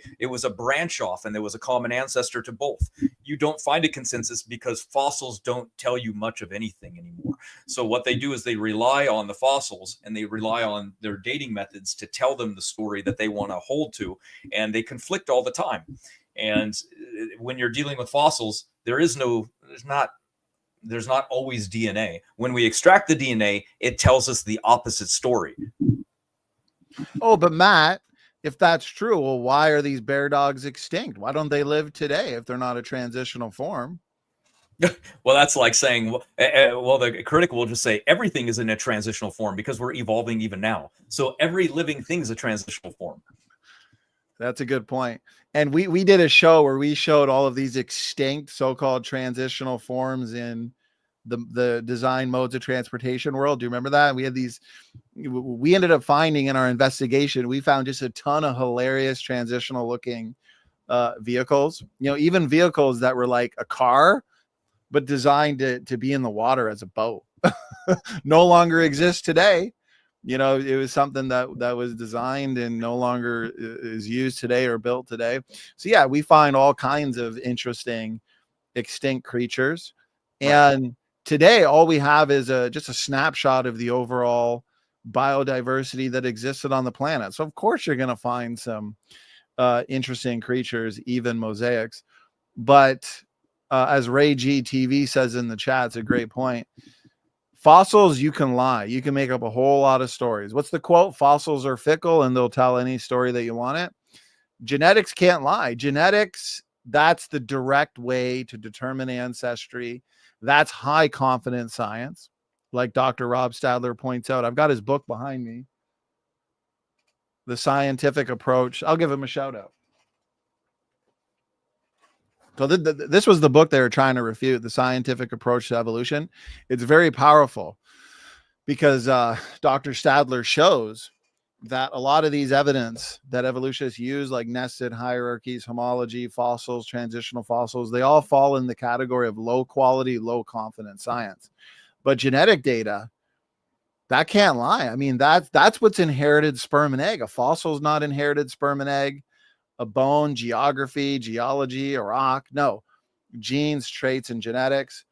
branch off and there was a common ancestor to both. You don't find a consensus because fossils don't tell you much of anything anymore. So what they do is they rely on the fossils and they rely on their dating methods to tell them the story that they want to hold to, and they conflict all the time. And when you're dealing with fossils, there's not always DNA. When we extract the DNA, it tells us the opposite story. Oh, but Matt, if that's true, well, why are these bear dogs extinct? Why don't they live today if they're not a transitional form? Well, that's like saying, well, the critic will just say everything is in a transitional form because we're evolving even now. So every living thing is a transitional form. That's a good point. And we did a show where we showed all of these extinct so-called transitional forms in the design modes of transportation world. Do you remember that? We ended up finding in our investigation, we found just a ton of hilarious transitional looking vehicles, even vehicles that were like a car, but designed to be in the water as a boat. No longer exists today. It was something that was designed and no longer is used today or built today. So yeah, we find all kinds of interesting extinct creatures. And today, all we have is just a snapshot of the overall biodiversity that existed on the planet. So of course you're going to find some interesting creatures, even mosaics. But as Ray G TV says in the chat, it's a great point. Fossils, you can lie. You can make up a whole lot of stories. What's the quote? Fossils are fickle and they'll tell any story that you want it. Genetics can't lie. Genetics, that's the direct way to determine ancestry. That's high confidence science. Like Dr. Rob Stadler points out, I've got his book behind me, The Scientific Approach. I'll give him a shout out. So this was the book they were trying to refute, The Scientific Approach to Evolution. It's very powerful because Dr. Stadler shows that a lot of these evidence that evolutionists use, like nested hierarchies, homology, fossils, transitional fossils, they all fall in the category of low quality, low confidence science. But genetic data That can't lie. I mean, that's what's inherited sperm and egg. A fossil is not inherited sperm and egg. A bone, geography, geology, a rock. No, genes, traits, and genetics.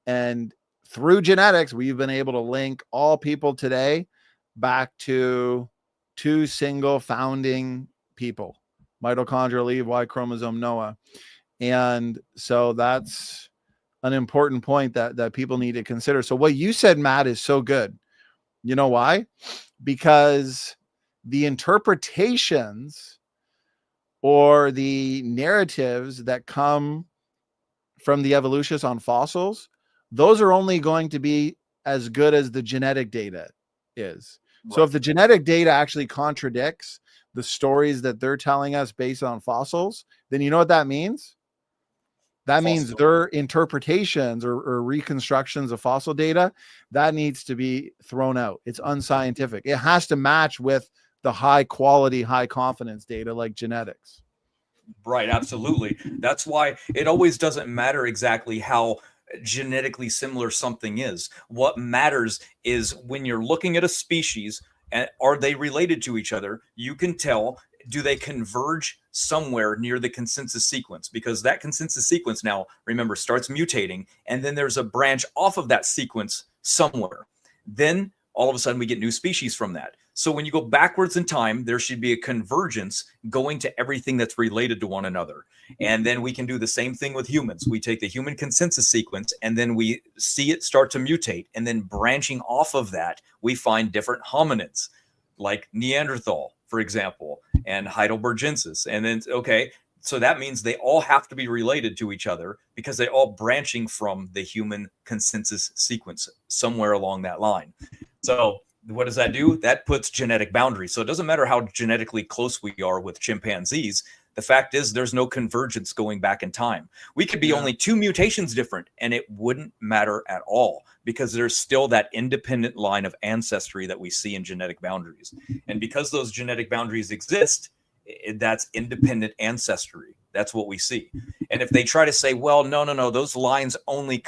And through genetics, we've been able to link all people today back to 2 single founding people, mitochondrial Eve, Y chromosome Noah. And so that's an important point that people need to consider. So what you said, Matt, is so good. You know why? Because the interpretations or the narratives that come from the evolutionists on fossils, those are only going to be as good as the genetic data is. Right. So if the genetic data actually contradicts the stories that they're telling us based on fossils, then you know what that means? That means their interpretations or reconstructions of fossil data, that needs to be thrown out. It's unscientific. It has to match with the high quality, high confidence data like genetics. Right, absolutely. That's why it always doesn't matter exactly how genetically similar something is. What matters is when you're looking at a species, and are they related to each other? You can tell, do they converge somewhere near the consensus sequence? Because that consensus sequence now, remember, starts mutating, and then there's a branch off of that sequence somewhere. Then all of a sudden we get new species from that. So when you go backwards in time, there should be a convergence going to everything that's related to one another. And then we can do the same thing with humans. We take the human consensus sequence and then we see it start to mutate. And then branching off of that, we find different hominids like Neanderthal, for example, and Heidelbergensis. And then, okay, so that means they all have to be related to each other because they're all branching from the human consensus sequence somewhere along that line. So what does that do? That puts genetic boundaries. So it doesn't matter how genetically close we are with chimpanzees. The fact is there's no convergence going back in time. We could be only 2 mutations different and it wouldn't matter at all because there's still that independent line of ancestry that we see in genetic boundaries. And because those genetic boundaries exist, that's independent ancestry. That's what we see. And if they try to say, well, no, those lines only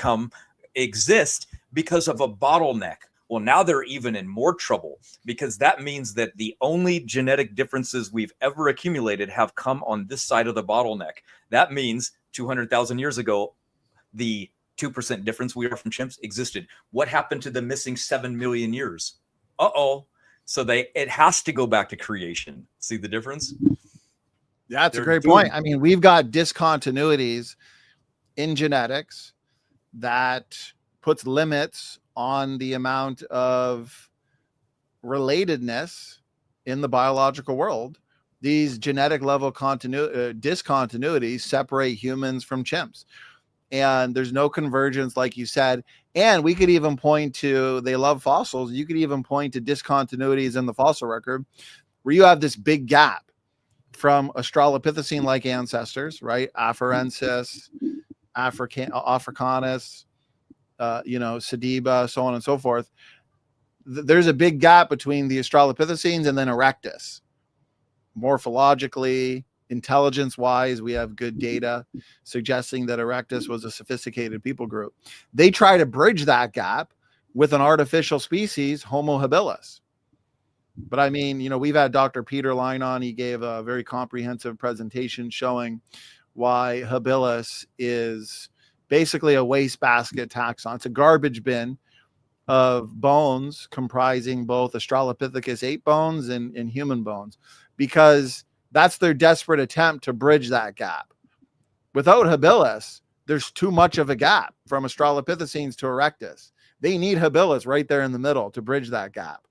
exist because of a bottleneck. Well, now they're even in more trouble because that means that the only genetic differences we've ever accumulated have come on this side of the bottleneck. That means 200,000 years ago, the 2% difference we are from chimps existed. What happened to the missing 7 million years? So it has to go back to creation. See the difference? Yeah, that's a great point. I mean, we've got discontinuities in genetics that puts limits on the amount of relatedness in the biological world. These genetic level discontinuities separate humans from chimps. And there's no convergence, like you said. And we could even point to, they love fossils. You could even point to discontinuities in the fossil record where you have this big gap from Australopithecine-like ancestors, right? Afarensis, Africanus, Sediba, so on and so forth. There's a big gap between the Australopithecines and then Erectus. Morphologically, intelligence-wise, we have good data suggesting that Erectus was a sophisticated people group. They try to bridge that gap with an artificial species, Homo habilis. But I mean, we've had Dr. Peter Line on. He gave a very comprehensive presentation showing why habilis is basically a wastebasket taxon. It's a garbage bin of bones comprising both Australopithecus ape bones and human bones, because that's their desperate attempt to bridge that gap. Without habilis, there's too much of a gap from Australopithecines to Erectus. They need habilis right there in the middle to bridge that gap.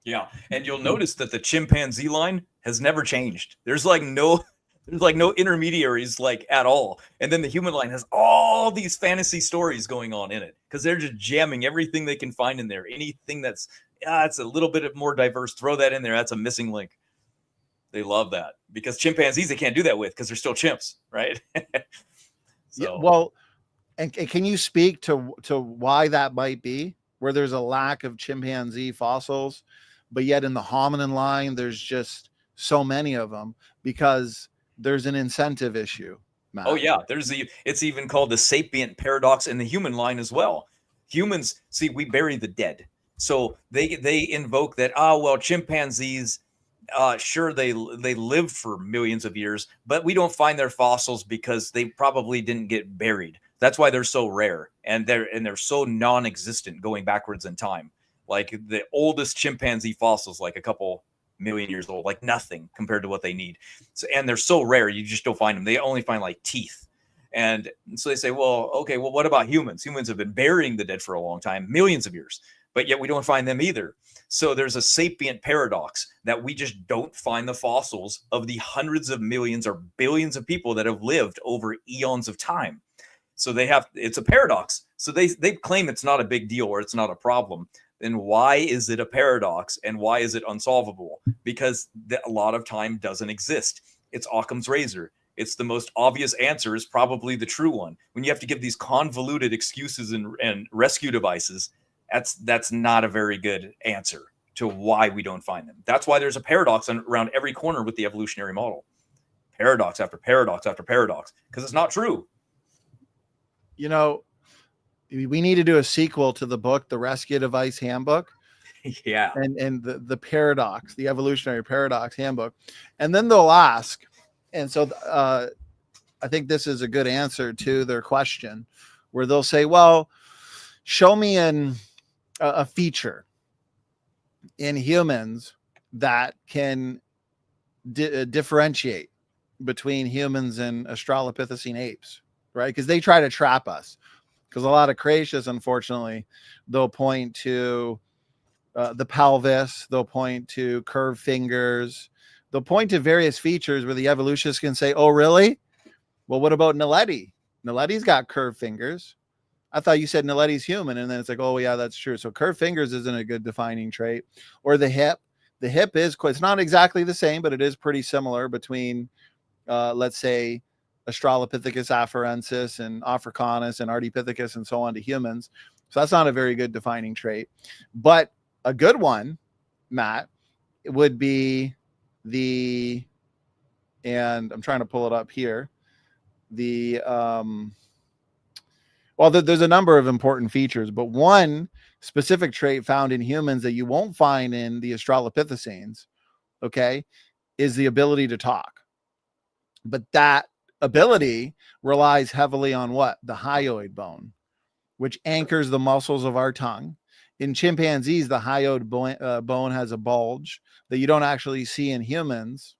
Yeah, and you'll notice that the chimpanzee line has never changed. There's no intermediaries at all. And then the human line has all these fantasy stories going on in it because they're just jamming everything they can find in there. Anything that's it's a little bit more diverse, throw that in there. That's a missing link. They love that because chimpanzees they can't do that with because they're still chimps, right? So. Yeah, well, and can you speak to why that might be, where there's a lack of chimpanzee fossils, but yet in the hominin line there's just so many of them because there's an incentive issue, Matt. Oh yeah, it's even called the sapient paradox in the human line as well. Humans, see, we bury the dead. So they invoke that, chimpanzees, sure, they lived for millions of years, but we don't find their fossils because they probably didn't get buried. That's why they're so rare, and they're so non-existent going backwards in time. Like the oldest chimpanzee fossils, like a couple million years old, like nothing compared to what they need. So, and they're so rare, you just don't find them. They only find like teeth. And so they say, well, okay, well, what about humans? Humans have been burying the dead for a long time, millions of years, but yet we don't find them either. So there's a sapient paradox that we just don't find the fossils of the hundreds of millions or billions of people that have lived over eons of time. So it's a paradox. So they claim it's not a big deal or it's not a problem. Then why is it a paradox and why is it unsolvable? Because a lot of time doesn't exist. It's Occam's razor. It's the most obvious answer is probably the true one. When you have to give these convoluted excuses and rescue devices, that's not a very good answer to why we don't find them. That's why there's a paradox around every corner with the evolutionary model. Paradox after paradox after paradox, because it's not true. You know, we need to do a sequel to the book, The Rescue Device Handbook. Yeah. And the paradox, the evolutionary paradox handbook. And then they'll ask, and so I think this is a good answer to their question, where they'll say, well, show me a feature in humans that can differentiate between humans and Australopithecine apes, right? Because they try to trap us. Because a lot of creationists, unfortunately, they'll point to the pelvis, they'll point to curved fingers, they'll point to various features where the evolutionists can say, oh, really? Well, what about Naledi? Naledi's got curved fingers. I thought you said Naledi's human. And then it's like, oh, yeah, that's true. So curved fingers isn't a good defining trait. Or the hip. The hip is quite, it's not exactly the same, but it is pretty similar between, let's say, Australopithecus afarensis and Africanus and Ardipithecus and so on to humans. So that's not a very good defining trait. But a good one, Matt, would be and I'm trying to pull it up here. There's a number of important features, but one specific trait found in humans that you won't find in the Australopithecines, okay, is the ability to talk. But that ability relies heavily on what? The hyoid bone, which anchors the muscles of our tongue. In chimpanzees, the hyoid bone has a bulge that you don't actually see in humans,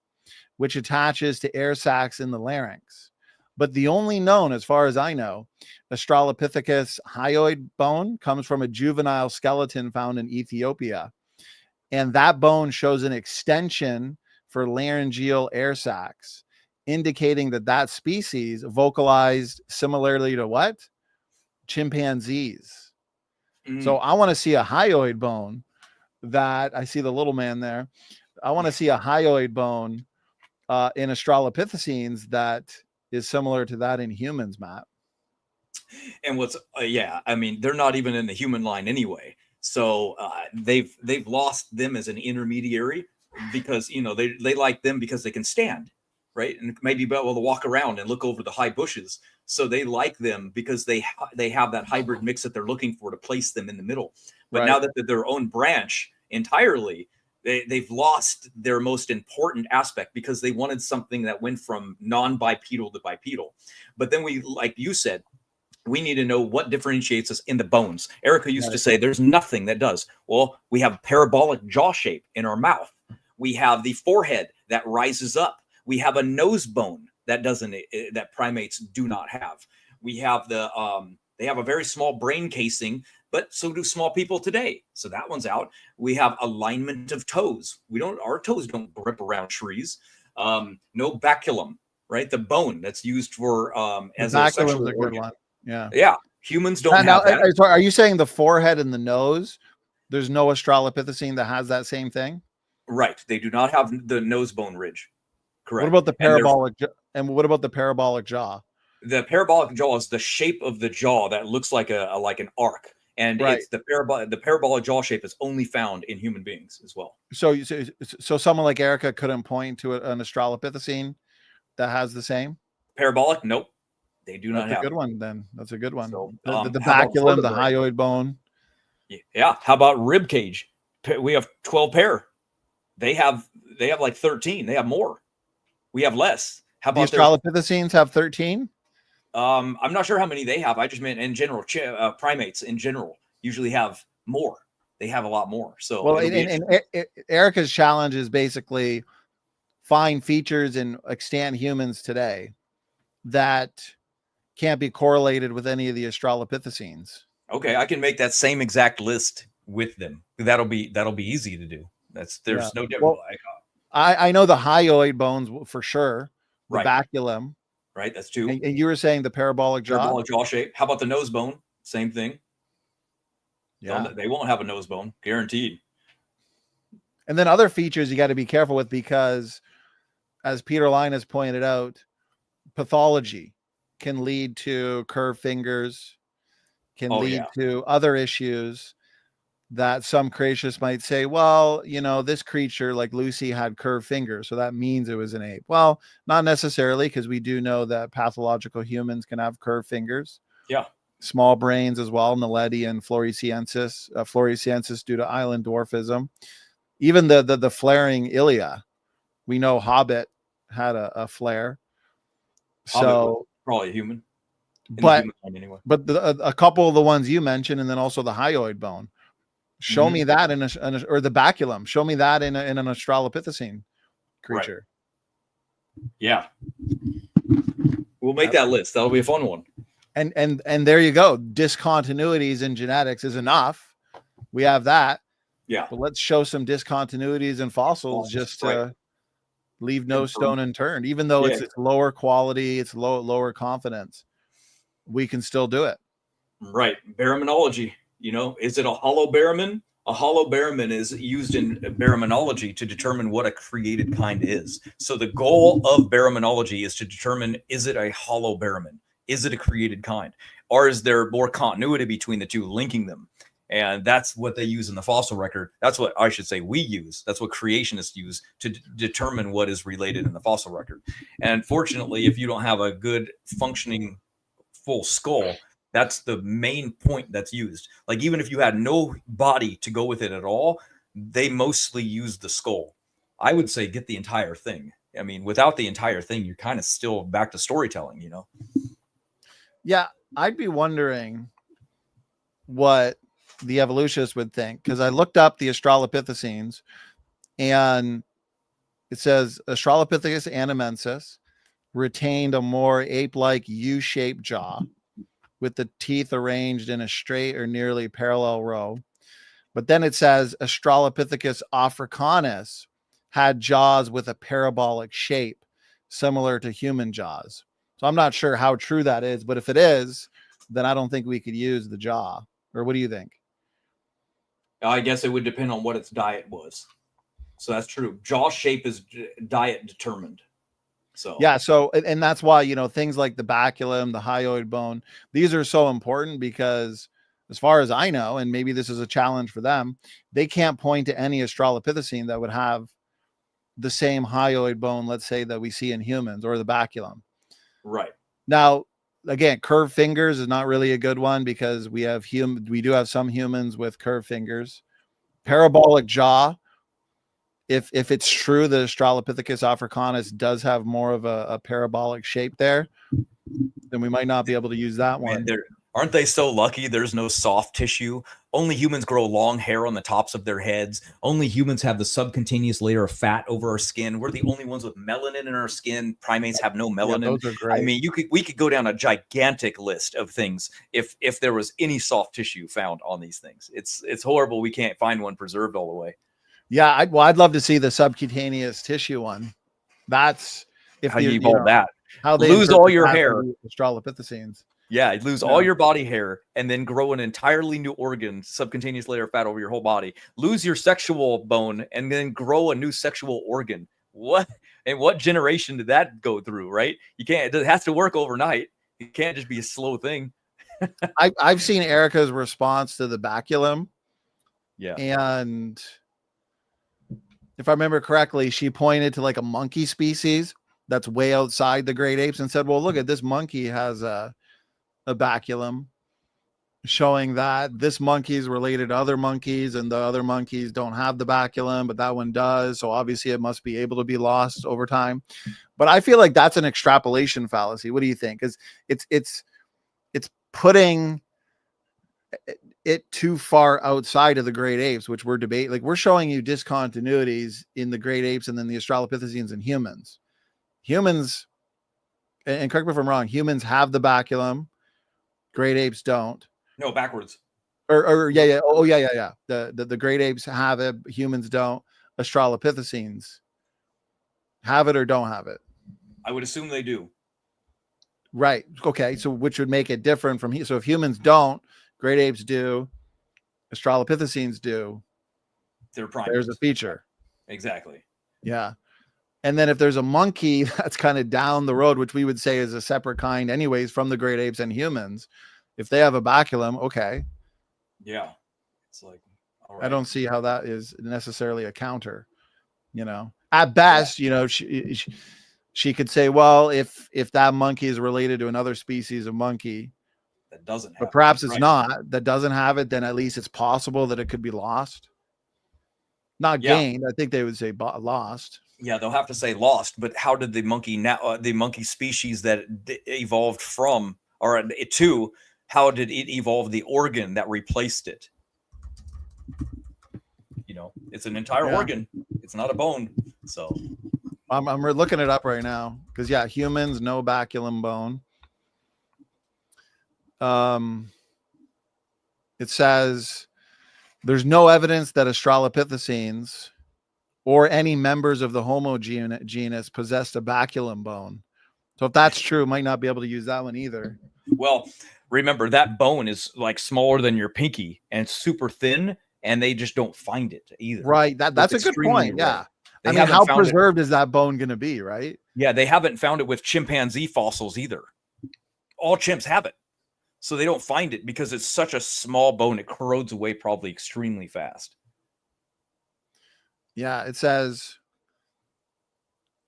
which attaches to air sacs in the larynx. But the only known, as far as I know, Australopithecus hyoid bone comes from a juvenile skeleton found in Ethiopia. And that bone shows an extension for laryngeal air sacs, indicating that species vocalized similarly to what? Chimpanzees. So I want to see a hyoid bone that I see the little man there. I want to see a hyoid bone in Australopithecines that is similar to that in humans, Matt. And what's I mean, they're not even in the human line anyway. So they've lost them as an intermediary because they like them because they can stand, right, and maybe be able to walk around and look over the high bushes. So they like them because they have that hybrid mix that they're looking for to place them in the middle. But right now that they're their own branch entirely, they've lost their most important aspect because they wanted something that went from non-bipedal to bipedal. But then we, like you said, we need to know what differentiates us in the bones. Erica used to say there's nothing that does. Well, we have parabolic jaw shape in our mouth. We have the forehead that rises up. We have a nose bone that primates do not have. We have they have a very small brain casing, but so do small people today. So that one's out. We have alignment of toes. Our toes don't grip around trees. No baculum, right? The bone that's used for as a sexual organ. One. Yeah. Humans don't have that. Are you saying the forehead and the nose? There's no Australopithecine that has that same thing? Right. They do not have the nose bone ridge. Correct. What about the parabolic? And what about the parabolic jaw? The parabolic jaw is the shape of the jaw that looks like an arc, and it's the parabolic jaw shape is only found in human beings as well. So someone like Erica couldn't point to an Australopithecine that has the same parabolic. Nope, they do not have. That's a good one. Then that's a good one. So, the baculum, the hyoid bone. Yeah. How about rib cage? We have 12 pair. They have like 13. They have more. We have less. How The about Australopithecines have 13? I'm not sure how many they have. I just meant in general, primates in general usually have more. They have a lot more. So, well, Erica's challenge is basically find features in extant humans today that can't be correlated with any of the Australopithecines. okay, I can make that same exact list with them. That'll be easy to do. There's no difference. Well, I know the hyoid bones for sure. The Right. baculum. Right. That's two. And you were saying the parabolic jaw. Parabolic jaw shape. How about the nose bone? Same thing. Yeah. They won't have a nose bone, guaranteed. And then other features you got to be careful with because, as Peter Linus pointed out, pathology can lead to curved fingers, can lead to other issues that some creationists might say, well, this creature like Lucy had curved fingers, so that means it was an ape. Well, not necessarily, because we do know that pathological humans can have curved fingers. Yeah. Small brains as well, Naledi and Floresiensis due to island dwarfism. Even the flaring ilia, we know Hobbit had a flare. Hobbit so probably a human. But anyway. But a couple of the ones you mentioned, and then also the hyoid bone. Show me that or the baculum. Show me that in an Australopithecine creature. Right. Yeah. We'll make that list. That'll be a fun one. And there you go. Discontinuities in genetics is enough. We have that. Yeah. But let's show some discontinuities in fossils just to leave no stone unturned. Even though it's lower quality, it's lower confidence, we can still do it. Right. Baraminology. Is it a hollow baramin? A hollow baramin is used in baraminology to determine what a created kind is. So the goal of baraminology is to determine, is it a hollow baramin? Is it a created kind? Or is there more continuity between the two, linking them? And that's what they use in the fossil record. That's what I should say we use. That's what creationists use to determine what is related in the fossil record. And fortunately, if you don't have a good functioning full skull, that's the main point that's used. Like even if you had no body to go with it at all, they mostly use the skull. I would say get the entire thing. I mean, without the entire thing, you're kind of still back to storytelling, Yeah, I'd be wondering what the evolutionists would think, because I looked up the Australopithecines and it says Australopithecus anamensis retained a more ape-like U-shaped jaw with the teeth arranged in a straight or nearly parallel row. But then it says Australopithecus africanus had jaws with a parabolic shape, similar to human jaws. So I'm not sure how true that is, but if it is, then I don't think we could use the jaw. Or what do you think? I guess it would depend on what its diet was. So that's true. Jaw shape is diet determined. So yeah, and that's why things like the baculum, the hyoid bone, these are so important because, as far as I know, and maybe this is a challenge for them, they can't point to any Australopithecine that would have the same hyoid bone, let's say, that we see in humans, or the baculum. Right. Now, again, curved fingers is not really a good one because we do have some humans with curved fingers. Parabolic jaw. If it's true that Australopithecus africanus does have more of a parabolic shape there, then we might not be able to use that one. Aren't they so lucky there's no soft tissue? Only humans grow long hair on the tops of their heads. Only humans have the subcutaneous layer of fat over our skin. We're the only ones with melanin in our skin. Primates have no melanin. Yeah, those are great. I mean, we could go down a gigantic list of things if there was any soft tissue found on these things. It's horrible we can't find one preserved all the way. Yeah, I'd love to see the subcutaneous tissue one. That's how you evolve that. How they lose all your hair. Australopithecines. Yeah, lose all your body hair and then grow an entirely new organ, subcutaneous layer of fat over your whole body. Lose your sexual bone and then grow a new sexual organ. What? And what generation did that go through, right? You can't, it has to work overnight. It can't just be a slow thing. I've seen Erica's response to the baculum. Yeah. And if I remember correctly, she pointed to like a monkey species that's way outside the great apes and said, well, look at this monkey has a baculum. showing that this monkey is related to other monkeys and the other monkeys don't have the baculum, but that one does. So obviously it must be able to be lost over time. But I feel like that's an extrapolation fallacy. What do you think? Because it's putting it too far outside of the great apes, which we're debating. Like, we're showing you discontinuities in the great apes and then the Australopithecines and humans. Humans, and correct me if I'm wrong, humans have the baculum, great apes don't. No, backwards. Or yeah. Oh yeah. The great apes have it, humans don't. Australopithecines have it or don't have it. I would assume they do. Right. Okay. So which would make it different from here. So if humans don't, great apes do, Australopithecines do. They're primates. There's a feature. Exactly. Yeah. And then if there's a monkey that's kind of down the road, which we would say is a separate kind anyways from the great apes and humans, if they have a baculum, okay. Yeah. It's like, all right. I don't see how that is necessarily a counter, you know. At best, you know, she could say, well, if that monkey is related to another species of monkey that doesn't have but perhaps it, it's right. not, that doesn't have it, then at least it's possible that it could be lost. Not gained. I think they would say lost. Yeah, they'll have to say lost, but how did the monkey the monkey species that evolved from or to, how did it evolve the organ that replaced it? You know, it's an entire organ. It's not a bone. So I'm looking it up right now because humans, no baculum bone. It says there's no evidence that Australopithecines or any members of the Homo genus possessed a baculum bone. So if that's true, might not be able to use that one either. Well, remember that bone is like smaller than your pinky and super thin, and they just don't find it either. Right. That's a good point. Rare. Yeah. They I mean, how preserved is that bone going to be, right? Yeah, they haven't found it with chimpanzee fossils either. All chimps have it. So they don't find it because it's such a small bone. It corrodes away probably extremely fast. Yeah, it says,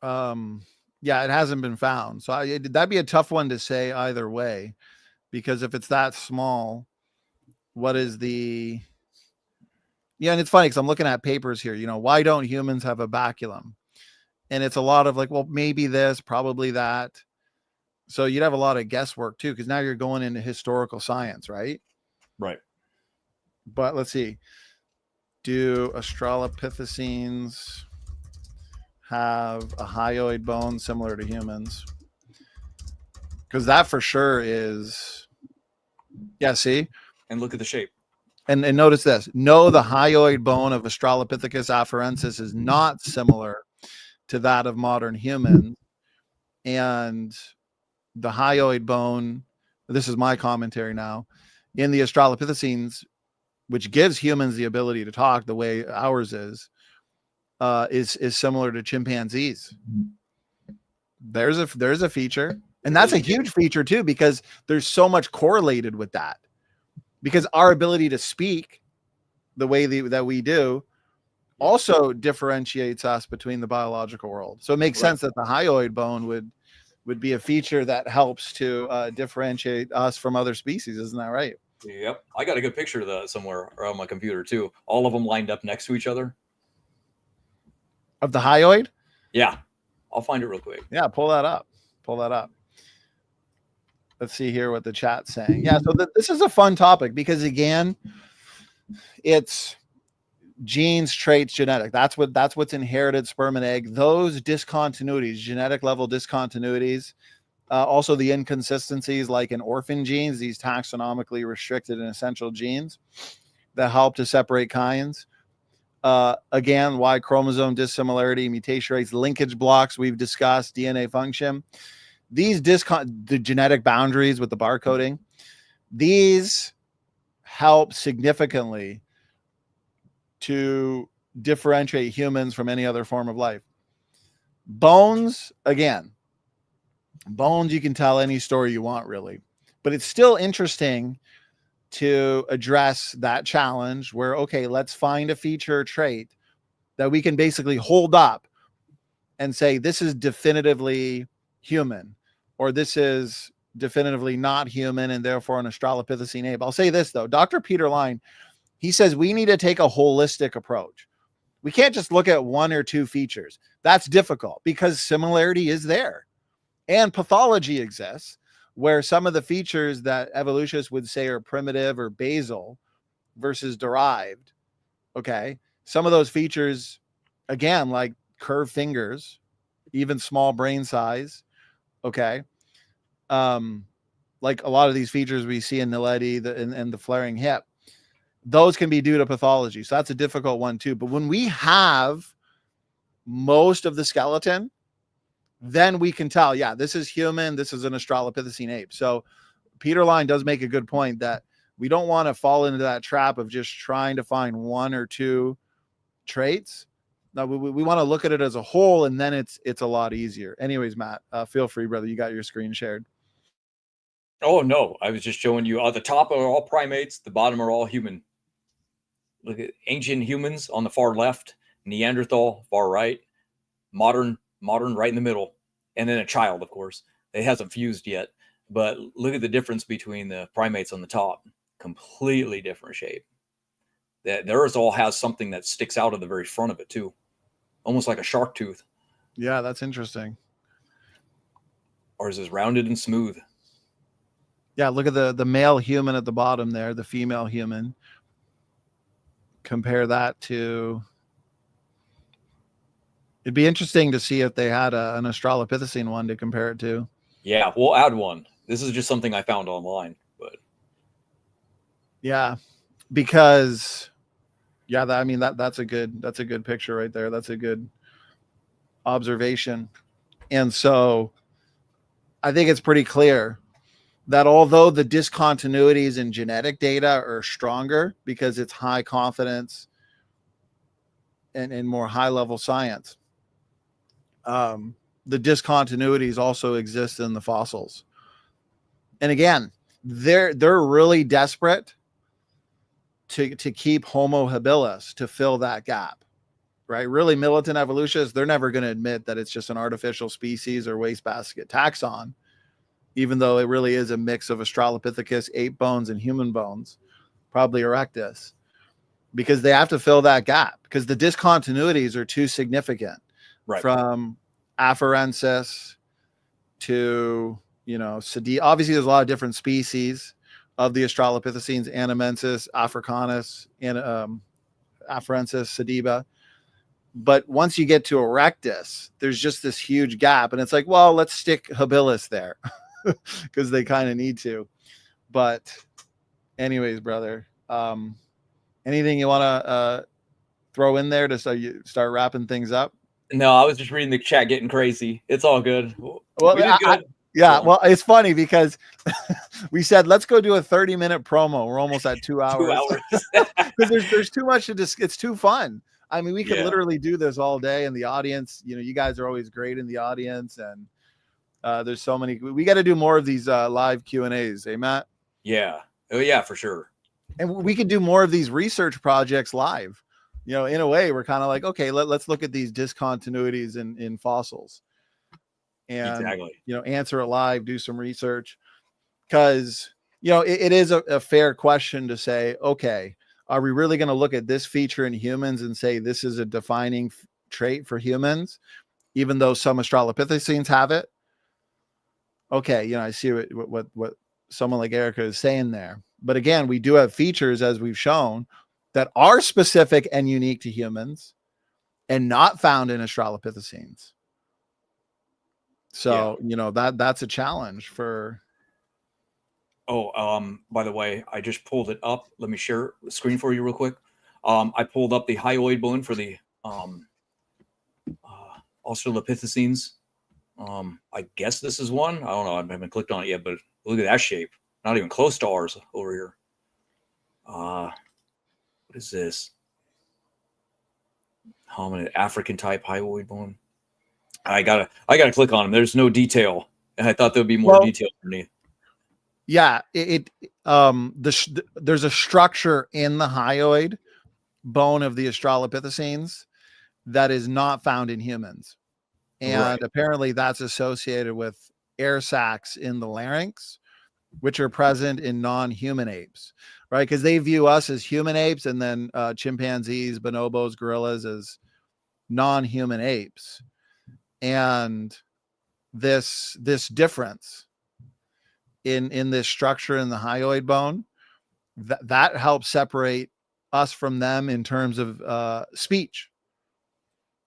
it hasn't been found. So that'd be a tough one to say either way, because if it's that small, what is the... Yeah, and it's funny because I'm looking at papers here, you know, why don't humans have a baculum? And it's a lot of like, well, maybe this, probably that. So you'd have a lot of guesswork too, because now you're going into historical science, right? Right. But let's see. Do Australopithecines have a hyoid bone similar to humans? Because that for sure is... Yeah, see? And look at the shape. And notice this. No, the hyoid bone of Australopithecus afarensis is not similar to that of modern humans. And the hyoid bone, this is my commentary now, in the Australopithecines, which gives humans the ability to talk the way ours is similar to chimpanzees. There's a feature. And that's a huge feature too, because there's so much correlated with that. Because our ability to speak the way that we do also differentiates us between the biological world. So it makes sense that the hyoid bone would be a feature that helps to differentiate us from other species. Isn't that right? Yep. I got a good picture of that somewhere on my computer too. All of them lined up next to each other. Of the hyoid? Yeah. I'll find it real quick. Yeah, pull that up. Let's see here what the chat's saying. Yeah, so this is a fun topic because, again, it's genes, traits, genetic. That's what's inherited, sperm and egg. Those discontinuities, genetic level discontinuities, also the inconsistencies like in orphan genes, these taxonomically restricted and essential genes that help to separate kinds. Again, Y chromosome dissimilarity, mutation rates, linkage blocks we've discussed, DNA function. These the genetic boundaries with the barcoding, these help significantly to differentiate humans from any other form of life. Bones, again, you can tell any story you want, really, but it's still interesting to address that challenge where, okay, let's find a feature or trait that we can basically hold up and say, this is definitively human, or this is definitively not human and therefore an Australopithecine ape. I'll say this though, Dr. Peter Line, he says we need to take a holistic approach. We can't just look at one or two features. That's difficult because similarity is there and pathology exists where some of the features that evolutionists would say are primitive or basal versus derived. Okay. Some of those features, again, like curved fingers, even small brain size. Okay. Like a lot of these features we see in Naledi and the flaring hip, those can be due to pathology. So that's a difficult one too. But when we have most of the skeleton, then we can tell, yeah, this is human. This is an Australopithecine ape. So Peter Line does make a good point that we don't want to fall into that trap of just trying to find one or two traits. No, we want to look at it as a whole, and then it's a lot easier. Anyways, Matt, feel free, brother. You got your screen shared. Oh, no. I was just showing you. The top are all primates. The bottom are all human. Look at ancient humans on the far left, Neanderthal, far right, modern right in the middle, and then a child, of course. It hasn't fused yet. But look at the difference between the primates on the top. Completely different shape. Theirs all has something that sticks out of the very front of it, too. Almost like a shark tooth. Yeah, that's interesting. Ours is rounded and smooth. Yeah, look at the male human at the bottom there, the female human. Compare that to... It'd be interesting to see if they had an Australopithecine one to compare it to. Yeah, we'll add one. This is just something I found online. But yeah, because... Yeah, I mean that's a good picture right there. That's a good observation. And so I think it's pretty clear that although the discontinuities in genetic data are stronger because it's high confidence and more high level science, the discontinuities also exist in the fossils. And again, they're really desperate to keep Homo habilis, to fill that gap, right? Really militant evolutionists, they're never going to admit that it's just an artificial species or wastebasket taxon, even though it really is a mix of Australopithecus, ape bones, and human bones, probably erectus, because they have to fill that gap because the discontinuities are too significant, right, from Afarensis to, obviously there's a lot of different species of the Australopithecines, Anamensis, Africanus, and Afarensis, Sediba. But once you get to Erectus, there's just this huge gap. And it's like, well, let's stick habilis there because they kind of need to. But anyways, brother, anything you want to throw in there to start wrapping things up? No, I was just reading the chat getting crazy. It's all good. Well, we did good. Yeah, well, it's funny because we said, let's go do a 30-minute promo. We're almost at 2 hours. 2 hours. Because there's too much to discuss. It's too fun. I mean, we could literally do this all day, and the audience, you guys are always great in the audience, and there's so many. We got to do more of these live Q&As, eh, Matt? Yeah. Oh, yeah, for sure. And we could do more of these research projects live. In a way, we're kind of like, okay, let's look at these discontinuities in fossils. And exactly. Answer it live, do some research, because it is a fair question to say, okay, are we really going to look at this feature in humans and say this is a defining trait for humans, even though some Australopithecines have it? Okay, I see what someone like Erica is saying there, but again, we do have features, as we've shown, that are specific and unique to humans and not found in Australopithecines. So, that's a challenge for. Oh, by the way, I just pulled it up. Let me share the screen for you real quick. I pulled up the hyoid bone for the Australopithecines. I guess this is one. I don't know. I haven't clicked on it yet, but look at that shape. Not even close to ours over here. What is this? Hominid African type hyoid bone. I gotta click on them. There's no detail, and I thought there would be more detail underneath. Yeah, there's a structure in the hyoid bone of the Australopithecines that is not found in humans, and apparently that's associated with air sacs in the larynx, which are present in non-human apes, right? Because they view us as human apes, and then chimpanzees, bonobos, gorillas as non-human apes. And this difference in this structure in the hyoid bone, that helps separate us from them in terms of speech.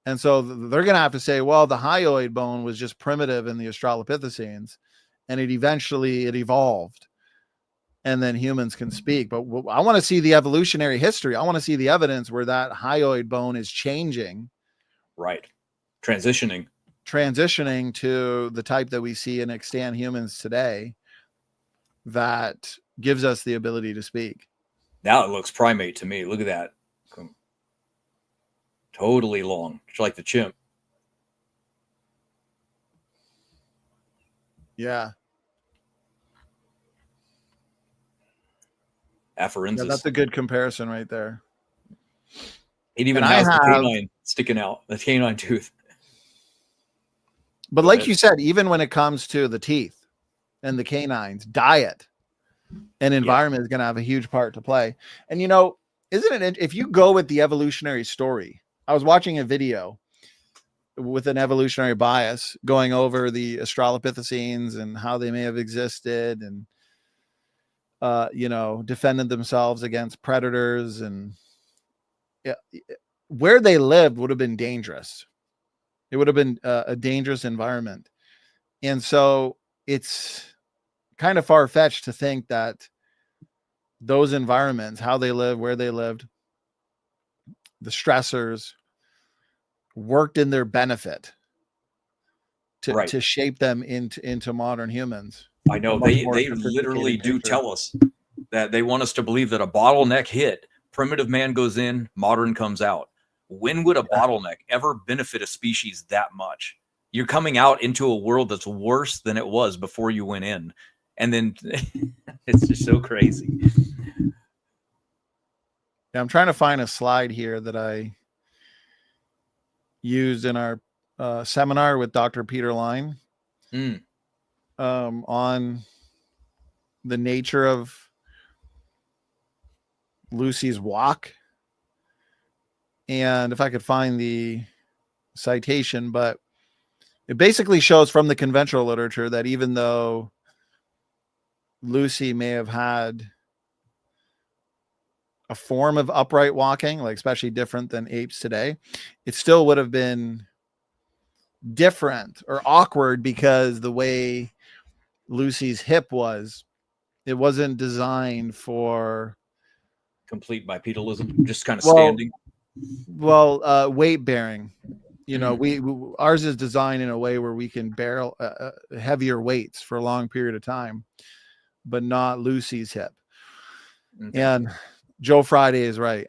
And so they're going to have to say, well, the hyoid bone was just primitive in the Australopithecines, and it evolved, and then humans can speak. But I want to see the evolutionary history. I want to see the evidence where that hyoid bone is changing. Right. Transitioning To the type that we see in extant humans today that gives us the ability to speak. Now it looks primate to me. Look at that. Totally long. It's like the chimp. Yeah. Afarensis. Yeah, that's a good comparison right there. It even has the canine sticking out, the canine tooth. But like you said, even when it comes to the teeth and the canines, diet and environment is going to have a huge part to play. And, isn't it, if you go with the evolutionary story, I was watching a video with an evolutionary bias going over the Australopithecines and how they may have existed and, defended themselves against predators, and where they lived would have been dangerous. It would have been a dangerous environment. And so it's kind of far-fetched to think that those environments, how they live, where they lived, the stressors worked in their benefit to shape them into modern humans. I know they literally do tell us that they want us to believe that a bottleneck hit, primitive man goes in, modern comes out. When would a bottleneck ever benefit a species that much? You're coming out into a world that's worse than it was before you went in. And then it's just so crazy. Yeah, I'm trying to find a slide here that I used in our seminar with Dr. Peter Line on the nature of Lucy's walk. And if I could find the citation, but it basically shows from the conventional literature that even though Lucy may have had a form of upright walking, like especially different than apes today, it still would have been different or awkward because the way Lucy's hip was, it wasn't designed for complete bipedalism, just kind of standing. Weight bearing. We ours is designed in a way where we can bear heavier weights for a long period of time, but not Lucy's hip. Okay. And Joe Friday is right.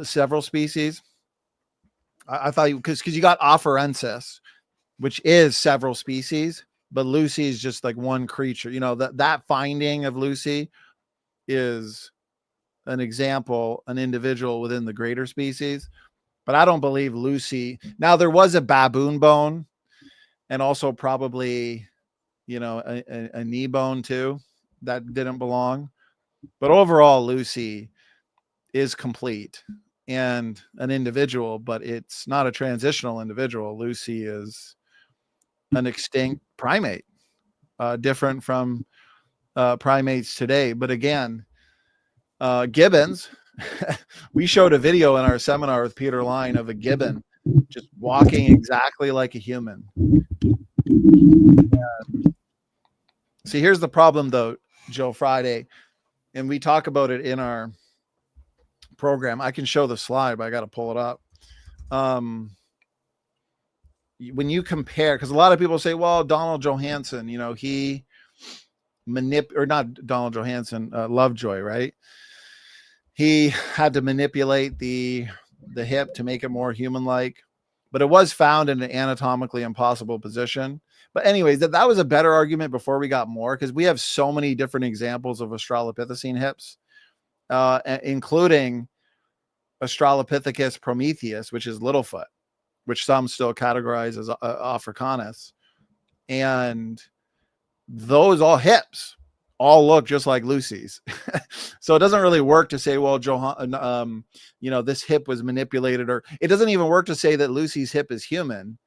Several species. I thought because you got Afarensis, which is several species, but Lucy is just like one creature. That finding of Lucy is an example, an individual within the greater species. But I don't believe Lucy. Now there was a baboon bone, and also probably, a knee bone too that didn't belong. But overall, Lucy is complete and an individual, but it's not a transitional individual. Lucy is an extinct primate, different from primates today. But again, gibbons, we showed a video in our seminar with Peter Line of a gibbon just walking exactly like a human. See, here's the problem though, Joe Friday, and we talk about it in our program. I can show the slide, but I got to pull it up. When you compare, because a lot of people say, well, Donald Johansson, he or not Donald Johansson, Lovejoy, right? He had to manipulate the hip to make it more human-like, but it was found in an anatomically impossible position. But anyways, that was a better argument before we got more, because we have so many different examples of Australopithecine hips, including Australopithecus prometheus, which is Littlefoot, which some still categorize as Africanus. and those all hips all look just like Lucy's. So it doesn't really work to say, well, this hip was manipulated, or it doesn't even work to say that Lucy's hip is human,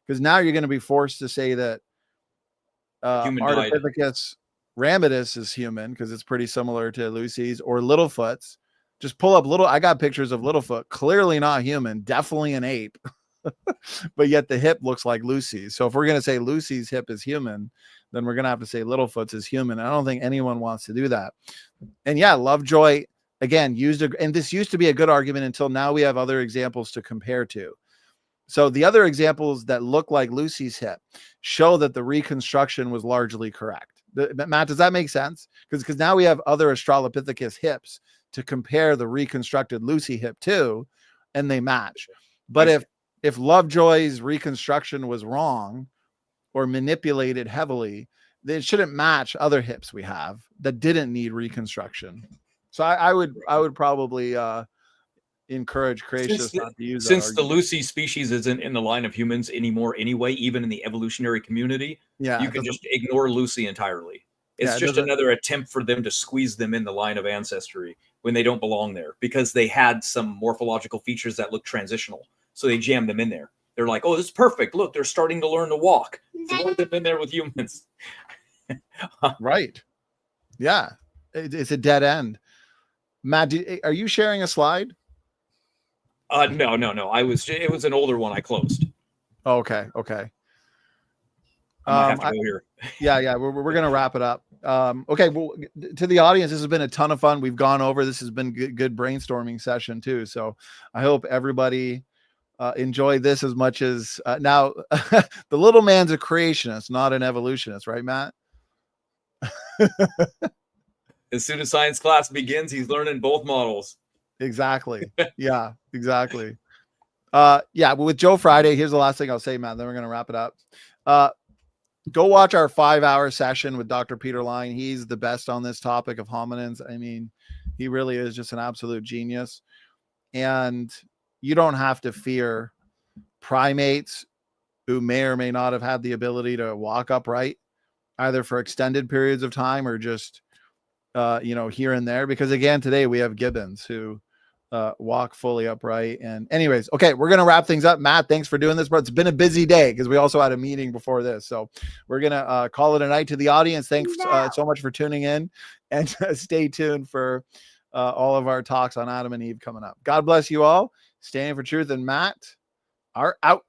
because now you're going to be forced to say that Ardipithecus ramidus is human because it's pretty similar to Lucy's, or Littlefoot's. Just pull up I got pictures of Littlefoot, clearly not human, definitely an ape, but yet the hip looks like Lucy's. So if we're going to say Lucy's hip is human, then we're going to have to say Littlefoot's is human. I don't think anyone wants to do that. And yeah, Lovejoy, again, and this used to be a good argument until now we have other examples to compare to. So the other examples that look like Lucy's hip show that the reconstruction was largely correct. Matt, does that make sense? Because now we have other Australopithecus hips to compare the reconstructed Lucy hip to, and they match. But if Lovejoy's reconstruction was wrong or manipulated heavily, it shouldn't match other hips we have that didn't need reconstruction. So I would probably encourage creationists not to use that since the argument. Lucy species isn't in the line of humans anymore anyway, even in the evolutionary community, you can just ignore Lucy entirely. It's just another attempt for them to squeeze them in the line of ancestry when they don't belong there, because they had some morphological features that look transitional. So they jammed them in there. They're like, oh, this is perfect. Look, they're starting to learn to walk. Throw them in there with humans. Right. Yeah. It's a dead end. Matt, are you sharing a slide? No. It was an older one I closed. Oh, okay. Okay. I might have to go here. Yeah. We're going to wrap it up. Okay. Well, to the audience, this has been a ton of fun. We've gone over, this has been good brainstorming session too. So I hope everybody enjoy this as much as now. The little man's a creationist, not an evolutionist, right, Matt? As soon as science class begins, he's learning both models. Exactly. Yeah, exactly. But with Joe Friday, here's the last thing I'll say, Matt, then we're going to wrap it up. Go watch our 5-hour session with Dr. Peter Line. He's the best on this topic of hominins. I mean, he really is just an absolute genius. And you don't have to fear primates who may or may not have had the ability to walk upright, either for extended periods of time or just, here and there. Because again, today we have gibbons who walk fully upright. And anyways, okay, we're going to wrap things up. Matt, thanks for doing this, but it's been a busy day because we also had a meeting before this. So we're going to call it a night. To the audience, thanks so much for tuning in, and stay tuned for all of our talks on Adam and Eve coming up. God bless you all. Standing for Truth and Matt are out.